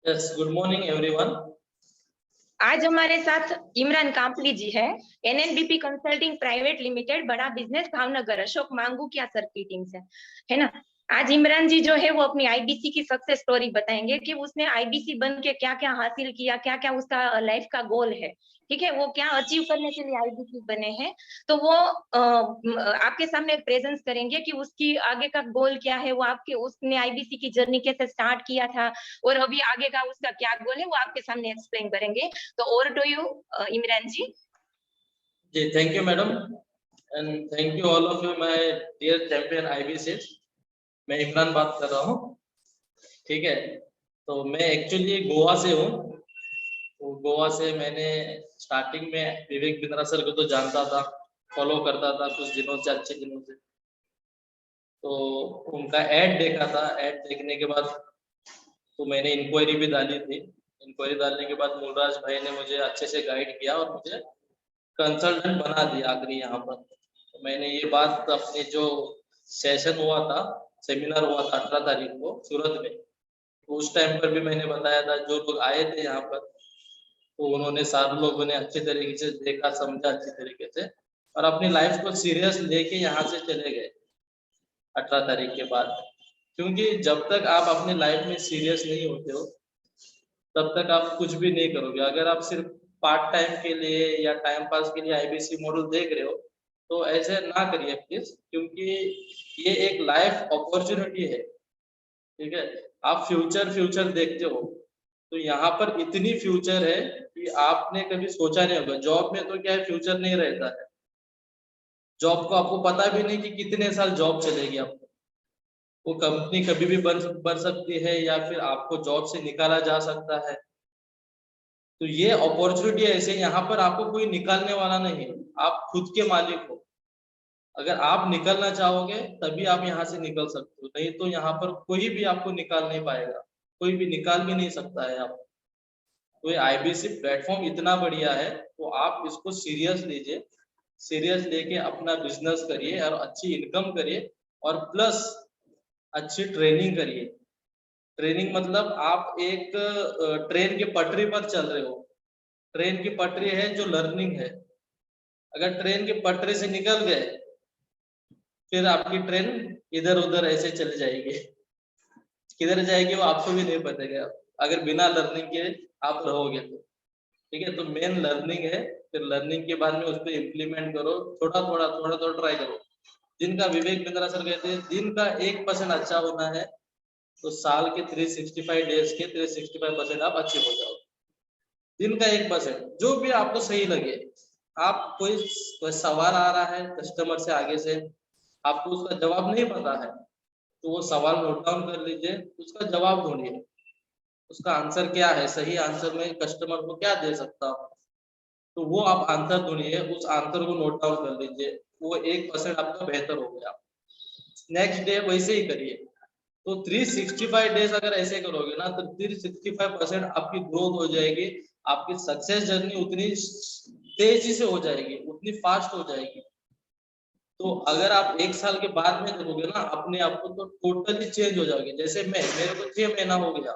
Yes, good morning everyone. आज हमारे साथ इमरान कांपली जी है, एनएनबीपी कंसल्टिंग प्राइवेट लिमिटेड, बड़ा बिजनेस, भावनगर, अशोक मांगूकिया सर की टीम से, है ना। आज इमरान जी जो है वो अपनी आईबीसी की सक्सेस स्टोरी बताएंगे कि उसने आईबीसी बन के क्या क्या हासिल किया, क्या क्या उसका लाइफ का गोल है, ठीक है, वो क्या अचीव करने के लिए आईबीसी बने हैं। तो वो आपके सामने प्रेजेंस करेंगे कि उसकी आगे का गोल क्या है, वो आपके उसने आईबीसी की जर्नी कैसे स्टार्ट किया था और अभी आगे का उसका क्या गोल है, वो आपके सामने एक्सप्लेन करेंगे। तो over to you Imran ji. जी, thank you madam and thank you all of you my dear champion IBC. मैं इमरान बात कर रहा हूँ, ठीक है। तो मैं एक्चुअली गोवा से हूँ। तो गोवा से मैंने स्टार्टिंग में विवेक बिंद्रा सर को तो जानता था, फॉलो करता था कुछ दिनों से, अच्छे दिनों से। तो उनका ऐड देखा था, ऐड देखने के बाद तो मैंने इंक्वायरी भी डाली थी। इंक्वायरी डालने के बाद मूलराज भाई ने मुझे अच्छे से गाइड किया और मुझे कंसल्टेंट बना दिया आखिरी यहाँ पर। तो मैंने ये बात अपने जो सेशन हुआ था, सेमिनार हुआ था 18 तारीख को सूरत में, तो उस टाइम पर भी मैंने बताया था। जो लोग आए थे यहाँ पर तो उन्होंने, सारे लोगों ने अच्छे तरीके से देखा, समझा अच्छे तरीके से और अपनी लाइफ को सीरियस लेके यहाँ से चले गए 18 तारीख के बाद। क्योंकि जब तक आप अपनी लाइफ में सीरियस नहीं होते हो तब तक आप कुछ भी नहीं करोगे। अगर आप सिर्फ पार्ट टाइम के लिए या टाइम पास के लिए आईबीसी मॉडल देख रहे हो तो ऐसे ना करिए प्लीज, क्योंकि ये एक लाइफ अपॉर्चुनिटी है, ठीक है। आप फ्यूचर देखते हो तो यहाँ पर इतनी फ्यूचर है कि आपने कभी सोचा नहीं होगा। जॉब में तो क्या है, फ्यूचर नहीं रहता है। जॉब को आपको पता भी नहीं कि कितने साल जॉब चलेगी आपको। वो कंपनी कभी भी बन सकती है या फिर आपको जॉब से निकाला जा सकता है। तो ये अपॉर्चुनिटी ऐसे, यहाँ पर आपको कोई निकालने वाला नहीं है, आप खुद के मालिक हो। अगर आप निकलना चाहोगे तभी आप यहाँ से निकल सकते हो, नहीं तो यहाँ पर कोई भी आपको निकाल नहीं पाएगा, कोई भी निकाल भी नहीं सकता है आप। तो ये आईबीसी प्लेटफॉर्म इतना बढ़िया है, तो आप इसको सीरियस लीजिए। सीरियस लेके अपना बिजनेस करिए और अच्छी इनकम करिए और प्लस अच्छी ट्रेनिंग करिए। ट्रेनिंग मतलब आप एक ट्रेन की पटरी पर चल रहे हो। ट्रेन की पटरी है जो लर्निंग है। अगर ट्रेन की पटरी से निकल गए फिर आपकी ट्रेन इधर उधर ऐसे चली जाएगी, किधर जाएगी वो आपको भी नहीं पता अगर बिना लर्निंग के आप रहोगे तो, ठीक है। तो मेन लर्निंग है, फिर लर्निंग के बाद में उस पर इम्प्लीमेंट करो, थोड़ा थोड़ा ट्राई करो। जिनका विवेक बिंद्रा सर कहते हैं दिन का 1% अच्छा होना है तो साल के 365 डेज के 365% आप अच्छे हो जाओ। दिन का 1%, जो भी आपको सही लगे। आप कोई सवाल आ रहा है कस्टमर से, आगे से आपको उसका जवाब नहीं पता है तो वो सवाल नोट डाउन कर लीजिए, उसका जवाब ढूंढिए, उसका आंसर क्या है, सही आंसर में कस्टमर को क्या दे सकता हूँ, तो वो आप आंसर ढूंढिए, उस आंसर को नोट डाउन कर लीजिए। वो 1% आपका बेहतर हो गया। नेक्स्ट डे वैसे ही करिए। तो 365 डेज अगर ऐसे करोगे ना तो 365% आपकी ग्रोथ हो जाएगी। आपकी सक्सेस जर्नी उतनी तेजी से हो जाएगी, उतनी फास्ट हो जाएगी। तो अगर आप 1 साल के बाद में करोगे ना अपने आप को तो टोटली चेंज हो जाओगे। जैसे मेरे को 6 महीना हो गया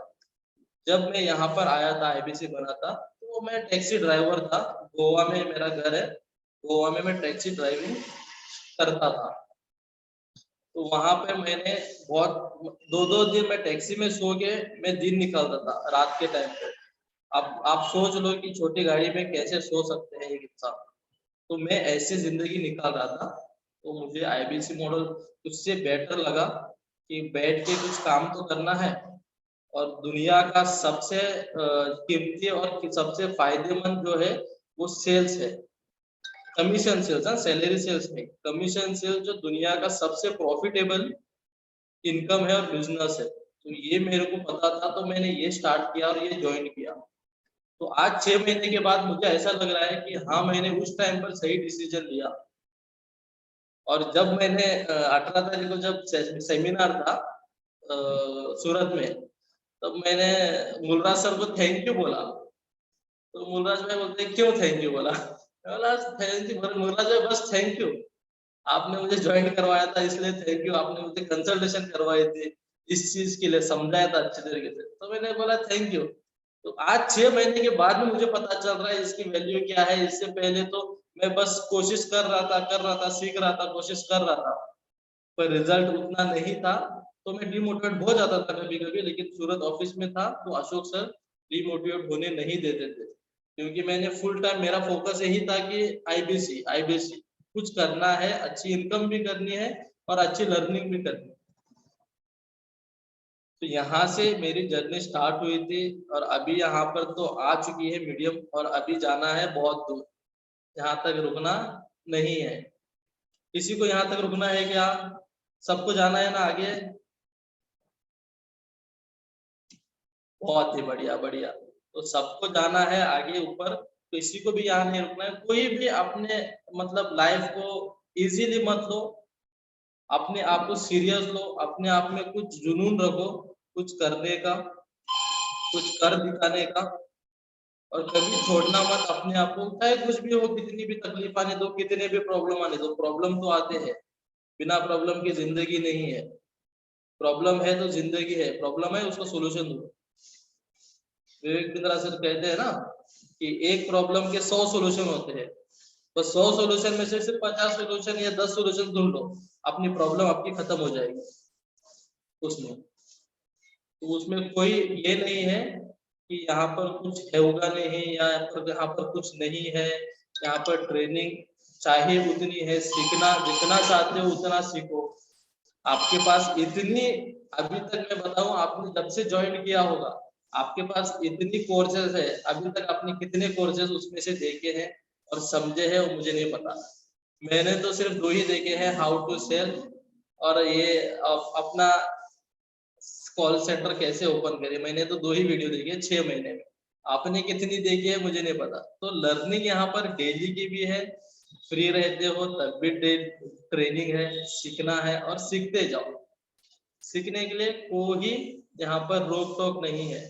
जब मैं यहाँ पर आया था, आईबीसी बना था, तो मैं टैक्सी ड्राइवर था। गोवा में मेरा घर है, गोवा में मैं टैक्सी ड्राइविंग करता था। तो वहां पे मैंने बहुत 2-2 दिन मैं टैक्सी में सो के मैं दिन निकालता था रात के टाइम पे। अब आप सोच लो कि छोटी गाड़ी में कैसे सो सकते हैं एक इंसान। तो मैं ऐसी जिंदगी निकाल रहा था। तो मुझे आईबीसी मॉडल उससे बेटर लगा कि बैठ के कुछ काम तो करना है और दुनिया का सबसे कीमती और सबसे फायदेमंद जो है वो सेल्स है, कमीशन सेल्स। सैलरी सेल्स नहीं, कमीशन सेल्स जो दुनिया का सबसे प्रॉफिटेबल इनकम है और बिजनेस है। तो ये मेरे को पता था तो मैंने ये स्टार्ट किया और ये ज्वाइन किया। तो आज 6 महीने के बाद मुझे ऐसा लग रहा है कि हाँ मैंने उस टाइम पर सही डिसीजन लिया। और जब मैंने 18 तारीख को जब सेमिनार था सूरत में, तब मैंने मुलराज सर को थैंक यू बोला। तो मुलराज भाई बोलते क्यों थैंक यू बोला? मैं बोला थैंक यू मुलराज भाई, बस थैंक यू। आपने मुझे ज्वाइन करवाया था इसलिए थैंक यू, आपने मुझे कंसल्टेशन करवाई थी इस चीज के लिए, समझाया था अच्छे तरीके से, तो मैंने बोला थैंक यू। तो आज 6 महीने के बाद में मुझे पता चल रहा है इसकी वैल्यू क्या है। इससे पहले तो मैं बस कोशिश कर रहा था, सीख रहा था, कोशिश कर रहा था, पर रिजल्ट उतना नहीं था, तो मैं डिमोटिवेट बहुत जाता था कभी-कभी। लेकिन सूरत ऑफिस में था तो अशोक सर डिमोटिवेट होने नहीं देते थे, क्योंकि मैंने फुल टाइम मेरा फोकस यही था कि आईबीसी कुछ करना है, अच्छी इनकम भी करनी है और अच्छी लर्निंग भी करनी है। तो यहाँ से मेरी जर्नी स्टार्ट हुई थी और अभी यहाँ पर तो आ चुकी है मीडियम, और अभी जाना है बहुत दूर, यहाँ तक रुकना नहीं है। किसी को यहाँ तक रुकना है क्या? सबको जाना है ना आगे? बहुत ही बढ़िया बढ़िया। तो सबको जाना है आगे ऊपर, किसी को भी यहाँ नहीं रुकना है। कोई भी अपने मतलब लाइफ को इजीली मत लो, अपने आप को सीरियस लो, अपने आप में कुछ जुनून रखो, कुछ करने का, कुछ कर दिखाने का, और कभी छोड़ना मत अपने आप को। चाहे कुछ भी हो, कितनी भी तकलीफ आने दो, कितने भी प्रॉब्लम आने दो, प्रॉब्लम तो आते हैं, बिना प्रॉब्लम की जिंदगी नहीं है। प्रॉब्लम है तो जिंदगी है, प्रॉब्लम है उसका सोल्यूशन दो। विवेक बिंद्रा सर कहते हैं ना कि एक प्रॉब्लम के 100 सॉल्यूशन होते हैं, तो 100 सॉल्यूशन में से सिर्फ 50 सॉल्यूशन या 10 सॉल्यूशन ढूंढ लो, अपनी प्रॉब्लम आपकी खत्म हो जाएगी उसमें। तो उसमें कोई ये नहीं है कि यहाँ पर कुछ होगा नहीं, या यहाँ पर कुछ नहीं है। यहाँ पर ट्रेनिंग चाहिए उतनी है, सीखना जितना चाहते हो उतना सीखो। आपके पास इतनी, अभी तक मैं बताऊं, आपने जब से ज्वाइन किया होगा आपके पास इतनी कोर्सेज है, अभी तक आपने कितने कोर्सेज उसमें से देखे हैं और समझे हैं वो मुझे नहीं पता। मैंने तो सिर्फ 2 ही देखे हैं, हाउ टू सेल और ये अपना कॉल सेंटर कैसे ओपन करें। मैंने तो 2 ही वीडियो देखे 6 महीने में। आपने कितनी देखी है मुझे नहीं पता। तो लर्निंग यहाँ पर डेली की भी है, फ्री रहते हो तब भी ट्रेनिंग है, सीखना है और सीखते जाओ। सीखने के लिए कोई यहाँ पर रोक टोक नहीं है।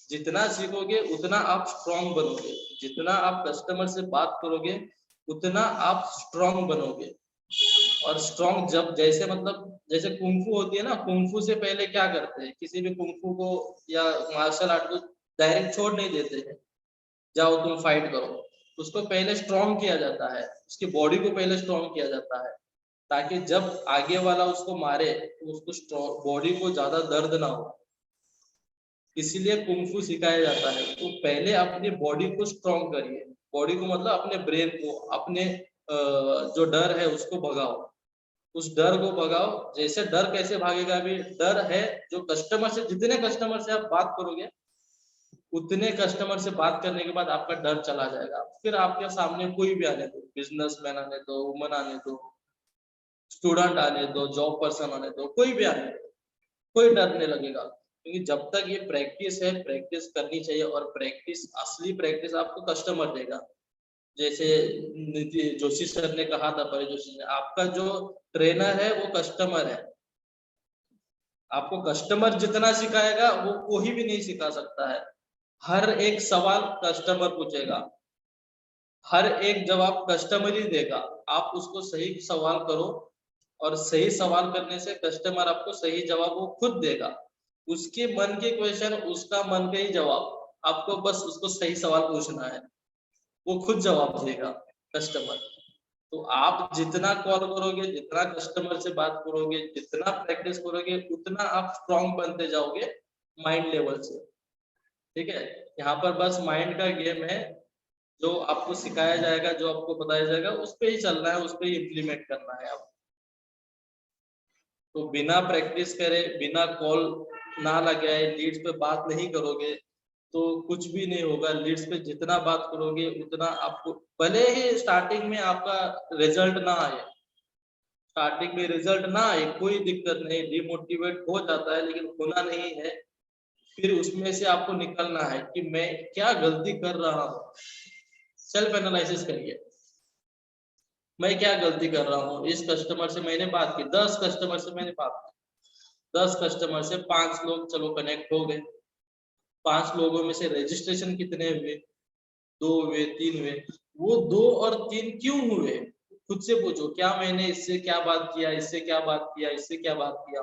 जितना सीखोगे उतना आप स्ट्रांग बनोगे, जितना आप कस्टमर से बात करोगे उतना आप स्ट्रांग बनोगे। और स्ट्रांग जब जैसे मतलब जैसे कुंफू होती है ना, कुंफू से पहले क्या करते हैं, किसी भी कुंफू को या मार्शल आर्ट को डायरेक्ट छोड़ नहीं देते हैं, जाओ तुम फाइट करो। उसको पहले स्ट्रांग किया जाता है, उसकी बॉडी को पहले स्ट्रांग किया जाता है, ताकि जब आगे वाला उसको मारे तो उसको बॉडी को ज्यादा दर्द ना हो। इसीलिए कुंफू सिखाया जाता है। तो पहले अपनी बॉडी को स्ट्रांग करिए, बॉडी को मतलब अपने ब्रेन को, अपने जो डर है उसको भगाओ, उस डर को भगाओ। जैसे डर कैसे भागेगा, अभी डर है जो कस्टमर से, जितने कस्टमर से आप बात करोगे उतने कस्टमर से बात करने के बाद आपका डर चला जाएगा। फिर आपके सामने कोई भी आने दो, बिजनेसमैन आने दो, वुमन आने दो, स्टूडेंट आने दो, जॉब पर्सन आने दो, कोई भी आने दो, कोई डरने लगेगा। क्योंकि जब तक ये प्रैक्टिस है, प्रैक्टिस करनी चाहिए, और प्रैक्टिस, असली प्रैक्टिस आपको कस्टमर देगा। जैसे जोशी सर ने कहा था, परे जोशी ने, आपका जो ट्रेनर है वो कस्टमर है। आपको कस्टमर जितना सिखाएगा वो कोई भी नहीं सिखा सकता है। हर एक सवाल कस्टमर पूछेगा, हर एक जवाब कस्टमर ही देगा। आप उसको सही सवाल करो, और सही सवाल करने से कस्टमर आपको सही जवाब वो खुद देगा। उसके मन के क्वेश्चन, उसका मन का ही जवाब, आपको बस उसको सही सवाल पूछना है, वो खुद जवाब देगा कस्टमर। तो आप जितना कॉल करोगे, जितना कस्टमर से बात करोगे, जितना प्रैक्टिस करोगे, उतना आप स्ट्रांग बनते जाओगे माइंड लेवल से। ठीक है, यहाँ पर बस माइंड का गेम है। जो आपको सिखाया जाएगा, जो आपको बताया जाएगा, उस पे ही चलना है, उस पे ही इम्प्लीमेंट करना है आप। तो बिना प्रैक्टिस करे, बिना कॉल ना लगाए, लीड्स पे बात नहीं करोगे तो कुछ भी नहीं होगा। लीड्स पे जितना बात करोगे उतना आपको, भले ही स्टार्टिंग में आपका रिजल्ट ना आए, स्टार्टिंग में रिजल्ट ना आए कोई दिक्कत नहीं, डिमोटिवेट हो जाता है, लेकिन होना नहीं है। फिर उसमें से आपको निकलना है कि मैं क्या गलती कर रहा हूँ। सेल्फ एनालिसिस करिए, मैं क्या गलती कर रहा हूँ। इस कस्टमर से मैंने बात की, 10 कस्टमर से मैंने बात की, 10 कस्टमर से 5 लोग चलो कनेक्ट हो गए। 5 लोगों में से रजिस्ट्रेशन कितने हुए? 2 हुए, 3 हुए। वो 2 और 3 क्यों हुए? खुद से पूछो, क्या मैंने इससे क्या बात किया, इससे क्या बात किया, इससे क्या बात किया।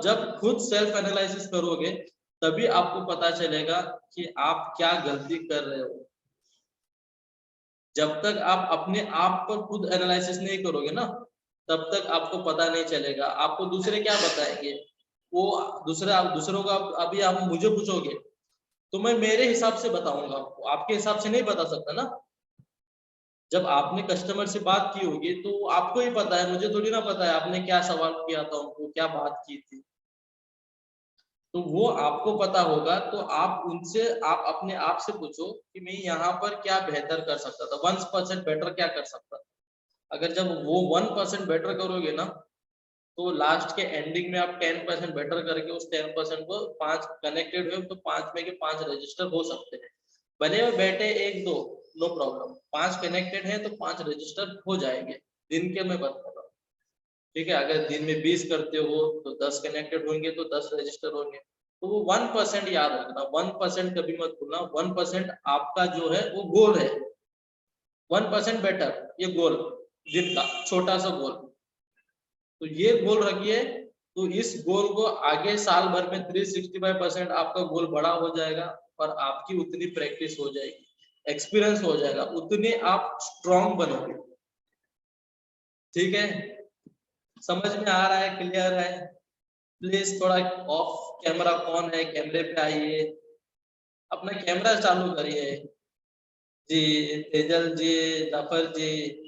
जब खुद सेल्फ एनालिसिस करोगे तभी आपको पता चलेगा कि आप क्या गलती कर रहे हो। जब तक आप अपने आप पर खुद एनालिसिस नहीं करोगे ना, तब तक आपको पता नहीं चलेगा। आपको दूसरे क्या बताएंगे, वो दूसरों का, अभी आप मुझे पूछोगे तो मैं मेरे हिसाब से बताऊंगा आपको, आपके हिसाब से नहीं बता सकता ना। जब आपने कस्टमर से बात की होगी तो आपको ही पता है, मुझे थोड़ी ना पता है आपने क्या सवाल किया था, उनको क्या बात की थी। तो वो आपको पता होगा, तो आप उनसे, आप अपने आप से पूछो कि मैं यहाँ पर क्या बेहतर कर सकता था, 1% बेटर क्या कर सकता था। अगर जब वो 1% बेटर करोगे ना, तो लास्ट के एंडिंग में आप 10% बेटर करके उस 10% को 5 कनेक्टेड हुए तो 5 में के 5 रजिस्टर हो सकते हैं। भले वो बैठे 1-2, नो प्रॉब्लम, 5 कनेक्टेड है तो 5 रजिस्टर हो जाएंगे। दिन के मैं बता रहा हूँ, ठीक है। अगर दिन में 20 करते हो तो 10 कनेक्टेड होंगे तो 10 रजिस्टर होंगे। तो वो 1% याद रखना, 1% कभी मत भूलना। 1% आपका जो है वो गोल है, 1% बेटर, ये गोल दिन का छोटा सा गोल। तो ये गोल रखिए, तो इस गोल को आगे साल भर में 365% आपका गोल बड़ा हो जाएगा और आपकी उतनी प्रैक्टिस हो जाएगी, एक्सपीरियंस हो जाएगा, उतने आप स्ट्रॉन्ग बनोगे। ठीक है, समझ में आ रहा है, क्लियर है? प्लीज थोड़ा ऑफ कैमरा कौन है, कैमरे पे आइए, अपना कैमरा चालू करिए। जी, तेजल जी, जाफर जी,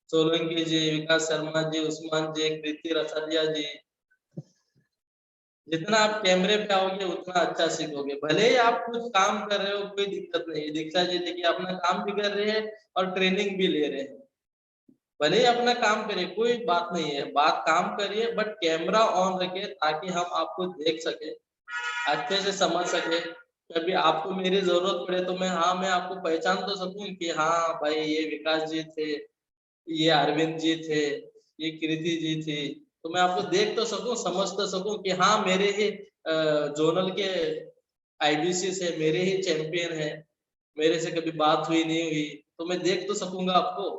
सोलंकी जी, विकास शर्मा जी, उस्मान जी, कृति रसादिया जी, जितना आप कैमरे पे आओगे उतना अच्छा सीखोगे। भले ही आप कुछ काम कर रहे हो, कोई दिक्कत नहीं है। दीक्षा जी देखिए अपना काम भी कर रहे हैं और ट्रेनिंग भी ले रहे हैं। भले ही अपना काम करिए, कोई बात नहीं है, बात काम करिए, बट कैमरा ऑन रखिए ताकि हम आपको देख सके, अच्छे से समझ सके। कभी आपको मेरी जरूरत पड़े तो मैं आपको पहचान तो सकूं कि हाँ भाई ये विकास जी थे, ये अरविंद जी थे, ये कृति जी थी। तो मैं आपको देख तो सकूं, समझ तो सकूं कि हाँ मेरे ही जोनल के आईबीसी से मेरे ही चैंपियन है, मेरे से कभी बात हुई नहीं हुई, तो मैं देख तो सकूंगा आपको।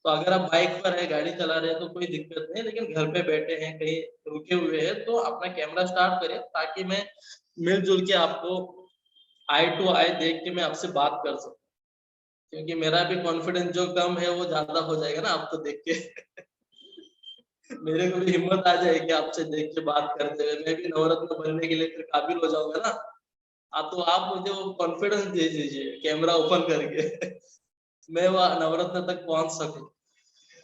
तो अगर आप बाइक पर है, गाड़ी चला रहे हैं तो कोई दिक्कत नहीं, लेकिन घर पे बैठे हैं, कहीं रुके हुए हैं, तो अपना कैमरा स्टार्ट करें ताकि मैं मिलजुल के आपको आई टू आई देख के मैं आपसे बात कर सकूं। क्योंकि मेरा भी कॉन्फिडेंस जो कम है वो ज्यादा हो जाएगा ना आपको देख के। मेरे को भी हिम्मत आ जाएगी आपसे देख के बात करते हुए, मैं भी नवरत्न बनने के लिए फिर काबिल हो जाऊंगा ना। तो आप मुझे वो कॉन्फिडेंस दे दीजिए कैमरा ओपन करके। मैं वह नवरत्न तक पहुंच सकूं,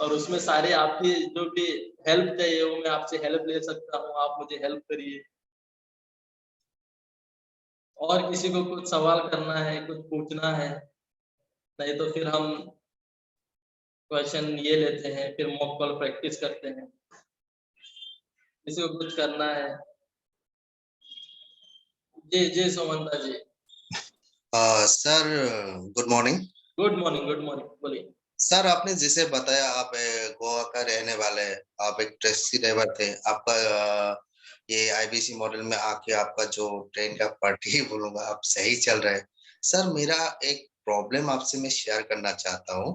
और उसमें सारे आपकी जो भी हेल्प चाहिए वो मैं आपसे हेल्प ले सकता हूँ, आप मुझे हेल्प करिए। और किसी को कुछ सवाल करना है, कुछ पूछना है, नहीं तो फिर हम क्वेश्चन ये लेते हैं, फिर मॉक कॉल प्रैक्टिस करते हैं। किसी को कुछ करना है? जी जी Somanta ji. Sir good morning. Good morning, good morning, बोलिए। सर आपने जिसे बताया आप गोवा का रहने वाले हैं, आप एक टैक्सी ड्राइवर थे, आपका ये आईबीसी मॉडल में आके आपका जो ट्रेन का पार्टी बोलूंगा आप सही चल रहे हैं। सर मेरा एक प्रॉब्लम आपसे मैं शेयर करना चाहता हूँ।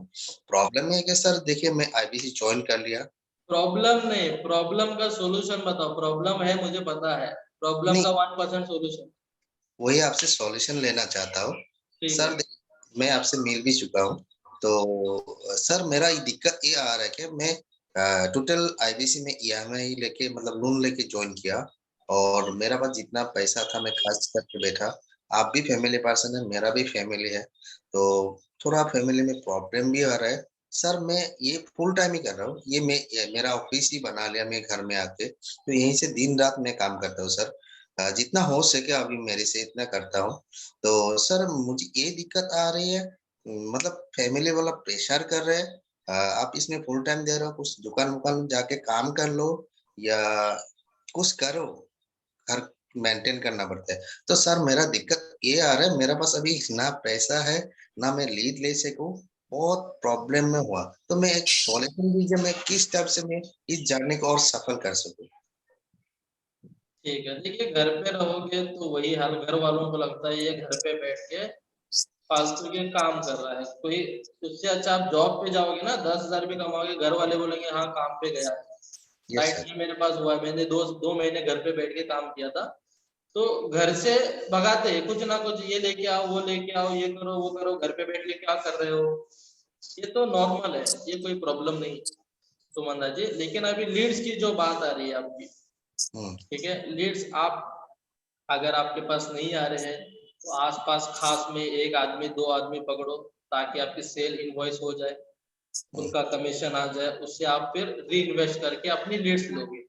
प्रॉब्लम ये है कि सर देखिए मैं आईबीसी ज्वाइन कर लिया। प्रॉब्लम नहीं, प्रॉब्लम का सॉल्यूशन बताओ। प्रॉब्लम है मुझे पता है, प्रॉब्लम नहीं, का 1% सॉल्यूशन। वही आपसे सॉल्यूशन लेना चाहता हूँ। ठीक है। सर मैं आपसे मिल भी चुका हूँ। तो सर मेरा ये दिक्कत ये आ रहा है कि मैं टोटल आईबीसी में ईएमआई लेके मतलब लोन लेके ज्वाइन किया, और मेरा पास जितना पैसा था मैं खर्च करके बैठा। आप भी फैमिली पर्सन है, मेरा भी फैमिली है, तो थोड़ा फैमिली में प्रॉब्लम भी आ रहा है। सर मैं ये फुल टाइम ही कर रहा हूँ, ये मेरा ऑफिस ही बना लिया मैं घर में आके, तो यहीं से दिन रात मैं काम करता हूँ सर। जितना हो सके अभी मेरे से इतना करता हूँ। तो सर मुझे ये दिक्कत आ रही है, मतलब फैमिली वाला प्रेशर कर रहे हैं, आप इसमें फुल टाइम दे रहे हो, कुछ दुकान वुकान जाके काम कर लो या कुछ करो, घर मेंटेन करना पड़ता है। तो सर मेरा दिक्कत ये आ रहा है, मेरे पास अभी ना पैसा है, ना मैं लीड ले सकूं, बहुत प्रॉब्लम में हुआ। तो मैं एक सॉल्यूशन दीजिए, मैं किस टाइप से मैं इस जर्नी को और सफल कर सकूं। ठीक है, देखिए घर पे रहोगे तो वही हाल, घर वालों को लगता है ये घर पे बैठ के फालतू के काम कर रहा है कोई। उससे अच्छा आप जॉब पे जाओगे ना, 10,000 भी कमाओगे, घर वाले बोलेंगे हाँ काम पे गया है। Yes right, sir. ये मेरे पास हुआ है, मैंने 2 महीने घर पे बैठ के काम किया था। तो घर से भगाते हैं कुछ ना कुछ, ये लेके आओ, वो लेके आओ, ये करो, वो करो, घर पे बैठ के क्या कर रहे हो। ये तो नॉर्मल है, ये कोई प्रॉब्लम नहीं सुमंदा जी। लेकिन अभी लीड्स की जो बात आ रही है आपकी, ठीक है, लीड्स आप अगर आपके पास नहीं आ रहे हैं तो आसपास खास में 1 आदमी 2 आदमी पकड़ो, ताकि आपकी सेल इनवॉइस हो जाए, उनका कमीशन आ जाए, उससे आप फिर री इन्वेस्ट करके अपनी लीड्स लोगे।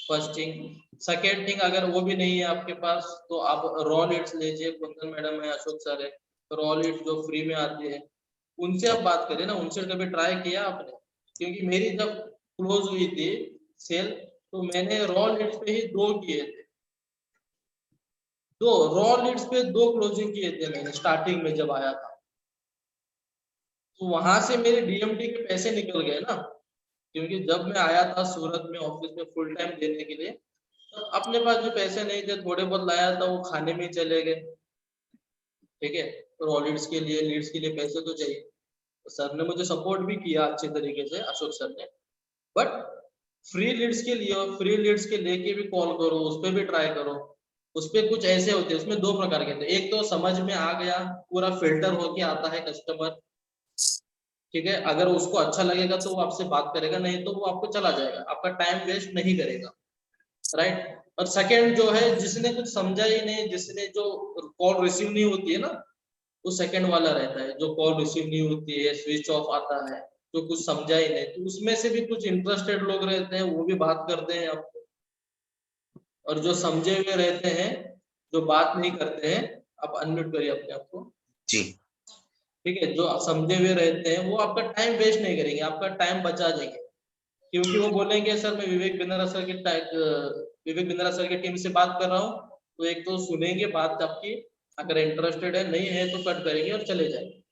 First thing. सेकेंड थिंग, अगर वो भी नहीं है आपके पास तो आप रॉ लीड्स लीजिए, कुंदन मैडम है, अशोक सर है, रॉ लीड्स जो फ्री में आती है उनसे आप बात करें ना। उनसे कभी ट्राई किया आपने? क्योंकि मेरी जब क्लोज हुई थी सेल, तो मैंने रॉ लीड्स पे ही 2 किए थे, 2 रॉ लीड्स पे 2 क्लोजिंग किए थे मैंने स्टार्टिंग में जब आया था। तो वहां से मेरे डीएमटी के पैसे निकल गए ना, क्योंकि जब मैं आया था सूरत में ऑफिस में फुल टाइम देने के लिए, तो अपने पास जो पैसे नहीं थे, थोड़े बहुत लाया था, वो खाने में ही चले गए। ठीक है, तो लीड्स के लिए, लीड्स के लिए पैसे तो चाहिए। तो सर ने मुझे सपोर्ट भी किया अच्छे तरीके से, अशोक सर ने। बट फ्री लीड्स के लिए, और फ्री लीड्स के लेके भी कॉल करो, उस पर भी ट्राई करो। उस पे कुछ ऐसे होते हैं, उसमें 2 प्रकार के थे। एक तो समझ में आ गया, पूरा फिल्टर होके आता है कस्टमर, ठीक है, अगर उसको अच्छा लगेगा तो वो आपसे बात करेगा, नहीं तो वो आपको चला जाएगा, आपका टाइम वेस्ट नहीं करेगा। राइट। और सेकंड जो है, जिसने कुछ समझा ही नहीं, जिसने जो कॉल रिसीव नहीं होती है ना, वो सेकंड वाला रहता है, जो कॉल रिसीव नहीं होती है, स्विच ऑफ आता है, जो कुछ समझा ही नहीं। तो उसमें से भी कुछ इंटरेस्टेड लोग रहते हैं, वो भी बात करते हैं आपको। और जो समझे हुए रहते हैं, जो बात नहीं करते हैं, आप अनम्यूट करिए अपने आप को जी। ठीक है, जो समझे हुए रहते हैं वो आपका टाइम वेस्ट नहीं करेंगे, आपका टाइम बचा देंगे। क्योंकि वो बोलेंगे सर मैं विवेक बिंद्रा सर की टीम से बात कर रहा हूँ, तो एक तो सुनेंगे बात आपकी, अगर इंटरेस्टेड है, नहीं है तो कट करेंगे और चले जाएंगे।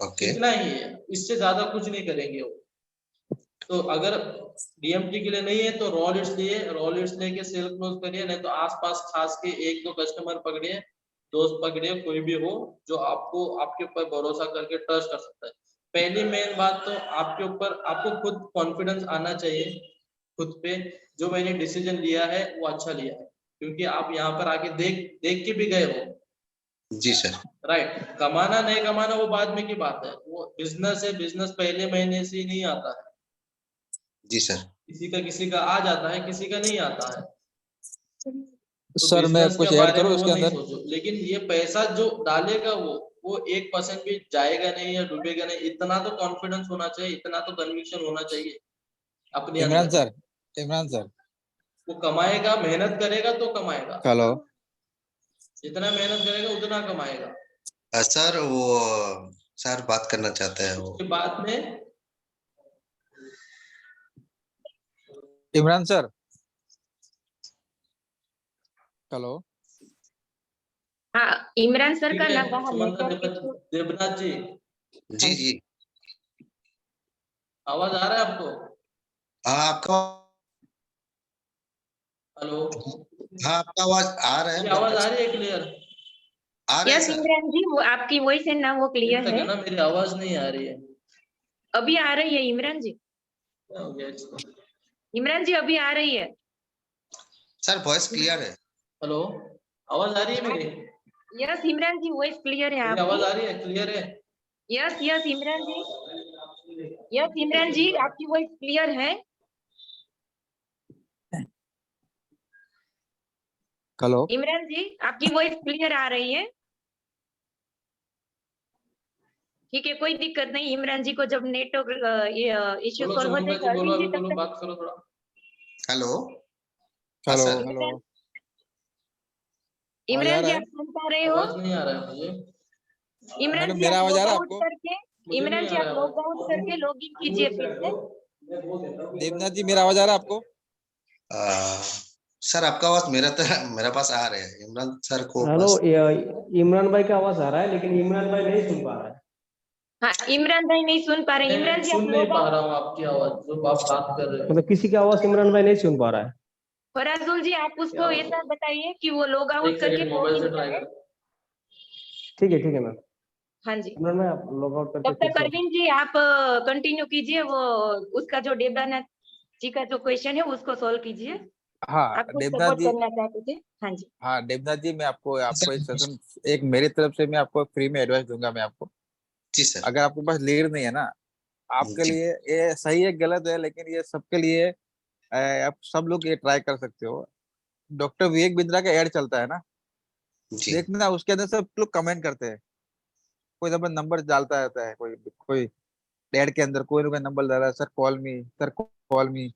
ओके। इतना ही है, इससे ज्यादा कुछ नहीं करेंगे वो। तो अगर डीएमटी के लिए नहीं है तो रॉ लीड्स लेके सेल क्लोज करिए, नहीं तो आसपास खास के 1-2 कस्टमर पकड़िए, दोस्त पकड़िए, कोई भी हो जो आपको, आपके ऊपर भरोसा करके ट्रस्ट कर सकता है। पहली मेन बात तो आपके ऊपर, आपको खुद कॉन्फिडेंस आना चाहिए खुद पे, जो मैंने डिसीजन लिया है वो अच्छा लिया है, क्योंकि आप यहाँ पर आके देख के भी गए हो। जी सर। राइट। कमाना नहीं कमाना वो बाद में की बात है, वो बिजनेस है, बिजनेस पहले महीने से ही नहीं आता है। जी सर। किसी का आ जाता है, किसी का नहीं आता है। तो सर मैं बिजनेस कुछ के ऐड बारे में करूं वो इसके नहीं अंदर? सोचो, लेकिन ये पैसा जो डालेगा वो 1% भी जाएगा नहीं या डूबेगा नहीं, इतना तो कॉन्फिडेंस होना चाहिए, इतना तो कन्विक्शन होना चाहिए अपने इमरान अंदर। सर, इमरान सर, वो कमाएगा, मेहनत करेगा तो कमाएगा, हेलो। जितना मेहनत करेगा उतना कमाएगा। सर वो सर बात करना चाहते हैं वो। उसके बाद में इमरान सर, हेलो। हाँ, इमरान सर ठीक का है, ना बाहर सुमंता नेटवर्क इशू। देवनाथ जी, जी जी। आवाज आ रहा है आपको? हाँ आपका, हेलो, हाँ आपका आवाज आ रहा है मेरी आवाज बट आ रही है क्लियर? आ रहा है यस सर। इमरान जी, वो आपकी वॉइस है ना, वो क्लियर तक है। है ना, मेरी आवाज नहीं आ रही है। अभी आ रही है इमरान जी। क्या हो गया इसको? इमरान जी अभी आ रही है। सर वॉइस क्लियर है। हेलो, आवाज आ रही है मेरी? यस इमरान जी, वॉइस क्लियर है मेरी आवाज आपकी। आ रही है, क्लियर है? यस यस इमरान जी, यस इमरान जी, आपकी वॉइस क्लियर है। हेलो। इमरान जी, आपकी वॉइस क्लियर आ रही है। ठीक है, कोई दिक्कत नहीं। इमरान जी को जब नेटवर्क ये इश्यू बोलो सॉल्व हो सुमंता जी, जाएगा, बोलो, अरविंद अभी जी तब बोलो, तक। बात करो थोड़ा। हेलो। हाँ हेलो। सर। हेलो। आवाज आ इमरान जी रहा है? आप सुन पा रहे हो? आवाज नहीं आ रहा है मुझे। इमरान मैडम जी मेरा आप आवाज आ लॉग रहा है आउट आपको? करके, मुझे इमरान नहीं जी आ आप रहा लॉग आउट करके है। लॉग इन कीजिए फिर से। देवनाथ जी मेरा आवाज आ रहा है आपको? सर आपका आवाज मेरा पास आ रहा है, इमरान सर को हेलो, बस। इमरान भाई का आवाज आ रहा है लेकिन इमरान भाई नहीं सुन पा रहा है। हाँ, इमरान भाई नहीं सुन पा रहे। मैं इमरान जी आप सुन नहीं लॉग पा आउट। रहा हूँ आपकी आवाज, जो आप बात कर रहे हो। मतलब किसी की आवाज इमरान भाई नहीं सुन पा रहा है। फराजुल जी आप क्या उसको हो ऐसा गया? बताइए कि वो लॉग आउट एक करके सेकंड, लॉग मोबाइल इन से ट्राई करे। कर। ठीक है मैम। हाँ जी। इमरान भाई आप लॉग आउट करके तब फिर तक से अरविंद जी आप कंटिन्यू कीजिए, वो उसका जो देवदानाथ जी का जो क्वेश्चन है उसको सॉल्व कीजिए। हाँ आप कुछ देवनाथ सपोर्ट जी। करना चाहते थे? हाँ जी। हाँ देवनाथ जी, मैं आपको आपको एक सर सेशन, एक मेरी तरफ से मैं आपको फ्री में एडवाइस दूंगा मैं आपको। जी सर। अगर आपके पास लीड नहीं है ना, आपके जी लिए ये सही है गलत है, लेकिन ये सबके लिए आप सब लोग ये ट्राई कर सकते हो। डॉक्टर विवेक बिंद्रा का एड चलता है ना, जी देखना उसके अंदर सब लोग कमेंट करते हैं। कोई नंबर नंबर डालता रहता है, कोई कोई एड के अंदर कोई ना कोई नंबर डाल रहा है, सर कॉल मी, सर कॉल मी।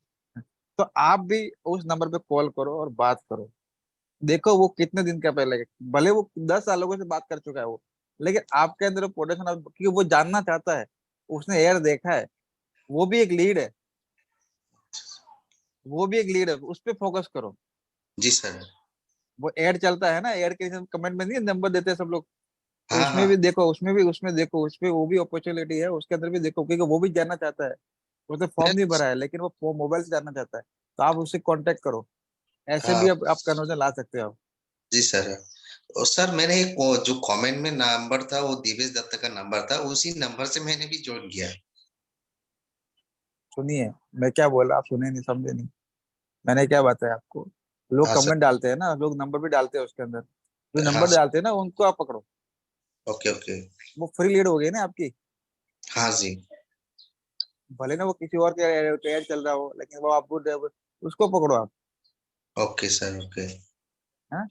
तो आप भी उस नंबर पे कॉल करो और बात करो। देखो वो कितने दिन का पहले, भले वो 10 साल लोगों से बात कर चुका है वो, लेकिन आपके अंदर पोटेंशियल, क्योंकि वो जानना चाहता है, उसने एयर देखा है। वो भी एक लीड है, वो भी एक लीड है, उस पे फोकस करो। जी सर। वो एड चलता है ना, एड के कमेंट में नहीं नंबर देते हैं सब लोग, तो हाँ उसमें हाँ। भी देखो, उसमें देखो, उसमें वो भी अपॉर्चुनिटी है, उसके अंदर भी देखो, क्योंकि वो भी जानना चाहता है। उसने फॉर्म नहीं भरा है, लेकिन वो मोबाइल से जानना चाहता है, तो आप उससे कांटेक्ट करो। ऐसे हाँ भी आप कन्वर्जन ला सकते हो आप। जी सर। और सर मैंने एक वो जो कमेंट में नंबर था वो दिवेश दत्त का नंबर था, उसी नंबर से मैंने भी ज्वाइन किया। सुनिए, मैं क्या बोला, आप सुने नहीं, समझे नहीं। मैंने क्या बताया आपको, लोग हाँ सर। कमेंट डालते हैं ना, लोग नंबर भी डालते हैं उसके अंदर, जो हाँ नंबर डालते हैं ना उनको आप पकड़ो। Okay okay. वो फ्री लीड हो गई ना आपकी। हाँ जी। भले ना वो किसी और के ऐड चल रहा हो, लेकिन वो आपको उसको पकड़ो आप। Okay sir okay. हाँ,